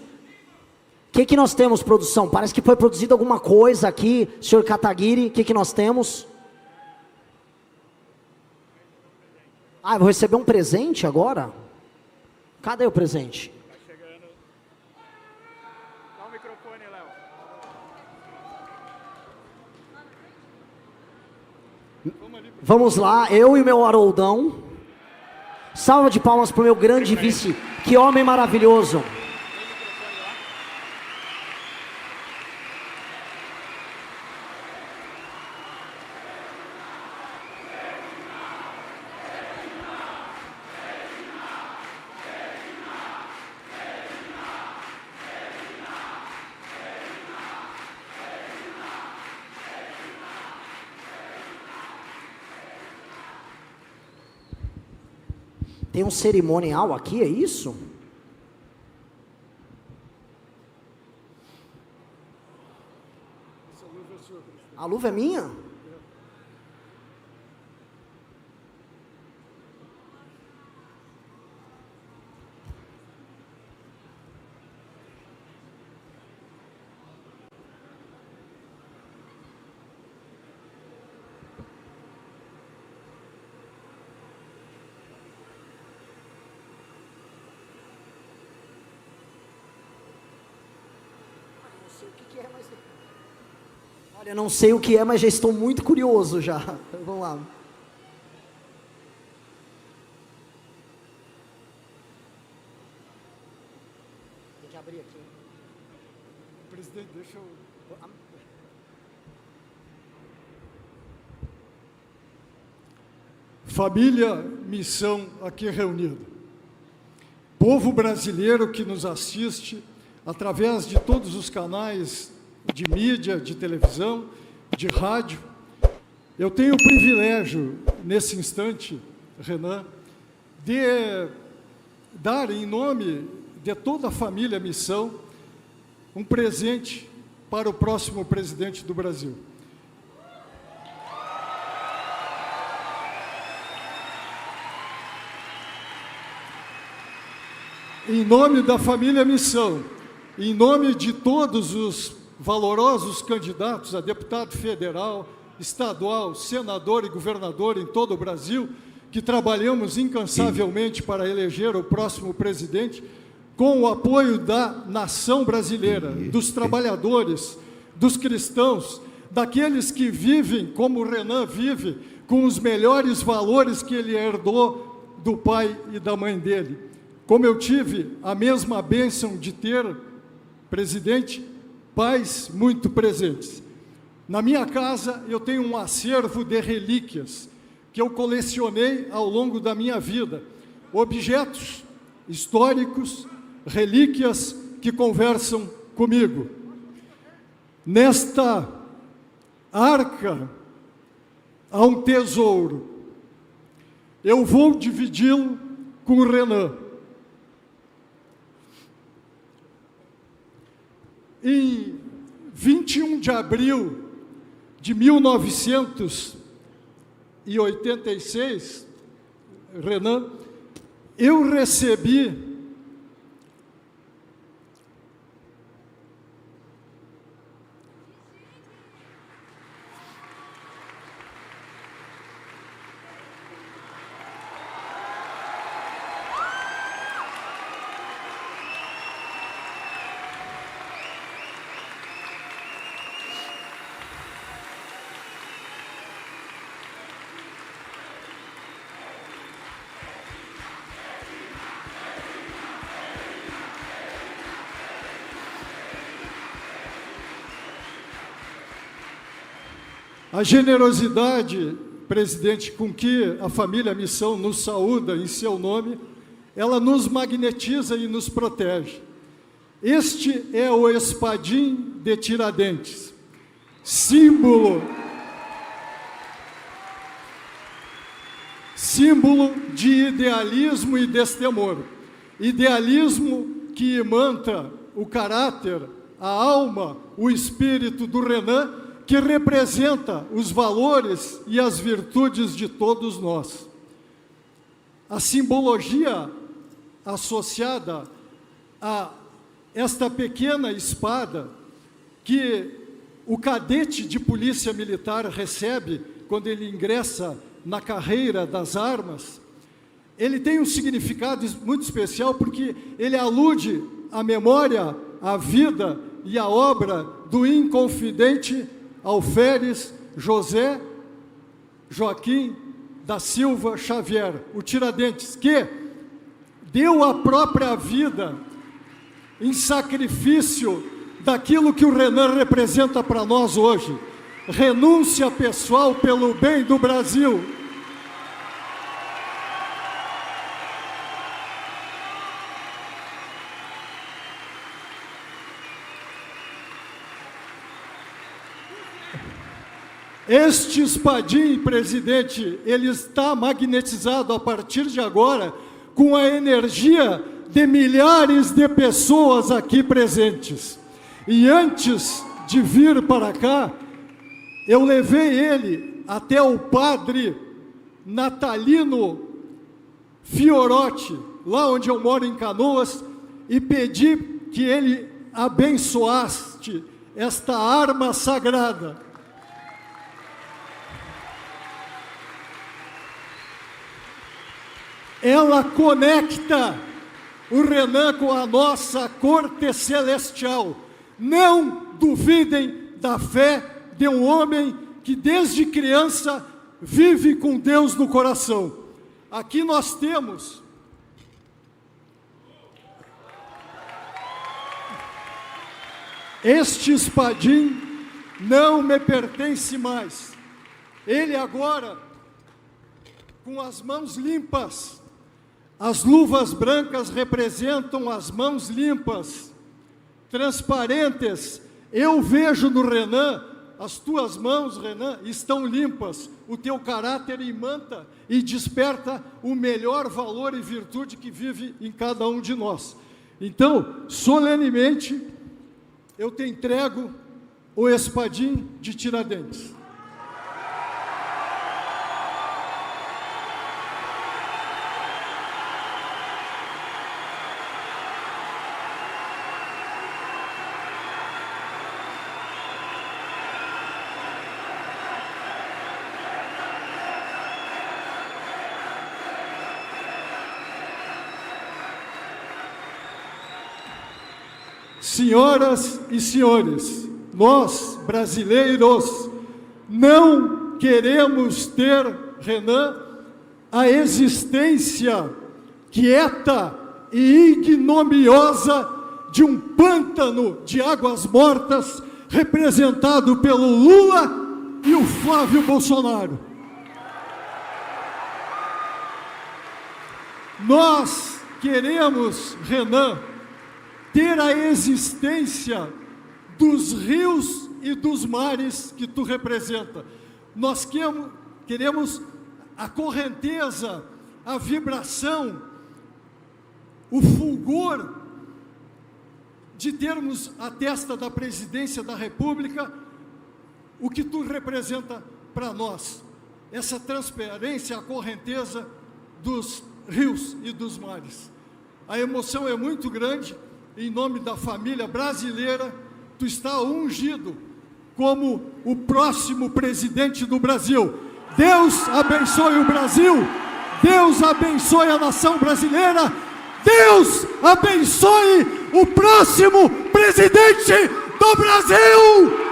O que nós temos, produção? Parece que foi produzido alguma coisa aqui, senhor Kataguiri. O que nós temos? Ah, eu vou receber um presente agora? Cadê o presente? Tá chegando. Dá o microfone, Léo. Vamos lá, eu e meu Haroldão. Salva de palmas para o meu grande vice, que homem maravilhoso. Tem um cerimonial aqui, é isso? A luva é minha? Olha, não sei o que é, mas já estou muito curioso já. Vamos lá. Tem que abrir aqui. Presidente, deixa eu... Família, missão aqui reunida. Povo brasileiro que nos assiste através de todos os canais de mídia, de televisão, de rádio. Eu tenho o privilégio, nesse instante, Renan, de dar, em nome de toda a família Missão, um presente para o próximo presidente do Brasil. em nome da família Missão, em nome de todos os valorosos candidatos a deputado federal, estadual, senador e governador em todo o Brasil, que trabalhamos incansavelmente para eleger o próximo presidente, com o apoio da nação brasileira, dos trabalhadores, dos cristãos, daqueles que vivem como o Renan vive, com os melhores valores que ele herdou do pai e da mãe dele. Como eu tive a mesma bênção de ter, presidente, pais muito presentes. Na minha casa, eu tenho um acervo de relíquias que eu colecionei ao longo da minha vida. Objetos históricos, relíquias que conversam comigo. Nesta arca há um tesouro. Eu vou dividi-lo com o Renan. Em 21 de abril de 1986, Renan, eu recebi a generosidade, presidente, com que a família Missão nos saúda em seu nome, ela nos magnetiza e nos protege. Este é o espadim de Tiradentes, símbolo de idealismo e destemor. Idealismo que imanta o caráter, a alma, o espírito do Renan, que representa os valores e as virtudes de todos nós. A simbologia associada a esta pequena espada que o cadete de polícia militar recebe quando ele ingressa na carreira das armas, ele tem um significado muito especial porque ele alude à memória, à vida e à obra do inconfidente Alferes José Joaquim da Silva Xavier, o Tiradentes, que deu a própria vida em sacrifício daquilo que o Renan representa para nós hoje. Renúncia pessoal pelo bem do Brasil. Este espadim, presidente, ele está magnetizado a partir de agora com a energia de milhares de pessoas aqui presentes. E antes de vir para cá, eu levei ele até o padre Natalino Fiorotti, lá onde eu moro em Canoas, e pedi que ele abençoasse esta arma sagrada. Ela conecta o Renan com a nossa corte celestial. Não duvidem da fé de um homem que desde criança vive com Deus no coração. Aqui nós temos este espadim, não me pertence mais. Ele agora, com as mãos limpas, as luvas brancas representam as mãos limpas, transparentes. Eu vejo no Renan, as tuas mãos, Renan, estão limpas. O teu caráter imanta e desperta o melhor valor e virtude que vive em cada um de nós. Então, solenemente, eu te entrego o espadim de Tiradentes. Senhoras e senhores, nós, brasileiros, não queremos ter, Renan, a existência quieta e ignominiosa de um pântano de águas mortas representado pelo Lula e o Flávio Bolsonaro. Nós queremos, Renan, ter a existência dos rios e dos mares que tu representa. Nós queremos a correnteza, a vibração, o fulgor de termos a testa da presidência da República, o que tu representa para nós. Essa transparência, a correnteza dos rios e dos mares. A emoção é muito grande. Em nome da família brasileira, tu está ungido como o próximo presidente do Brasil. Deus abençoe o Brasil, Deus abençoe a nação brasileira, Deus abençoe o próximo presidente do Brasil!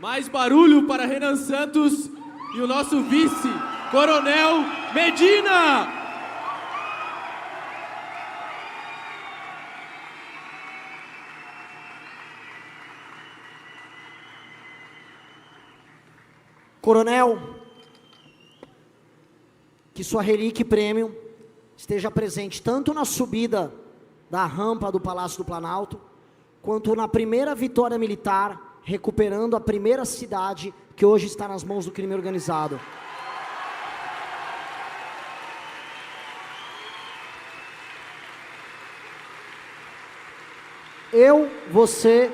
Mais barulho para Renan Santos e o nosso vice, Coronel Medina! Coronel, que sua relíquia premium esteja presente tanto na subida da rampa do Palácio do Planalto, quanto na primeira vitória militar, recuperando a primeira cidade que hoje está nas mãos do crime organizado. Eu, você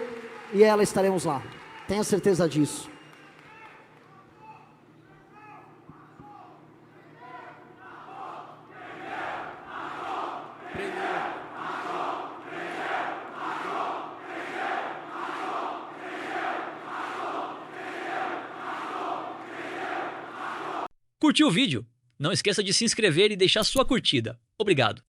e ela estaremos lá. Tenha certeza disso. Curtiu o vídeo? Não esqueça de se inscrever e deixar sua curtida. Obrigado!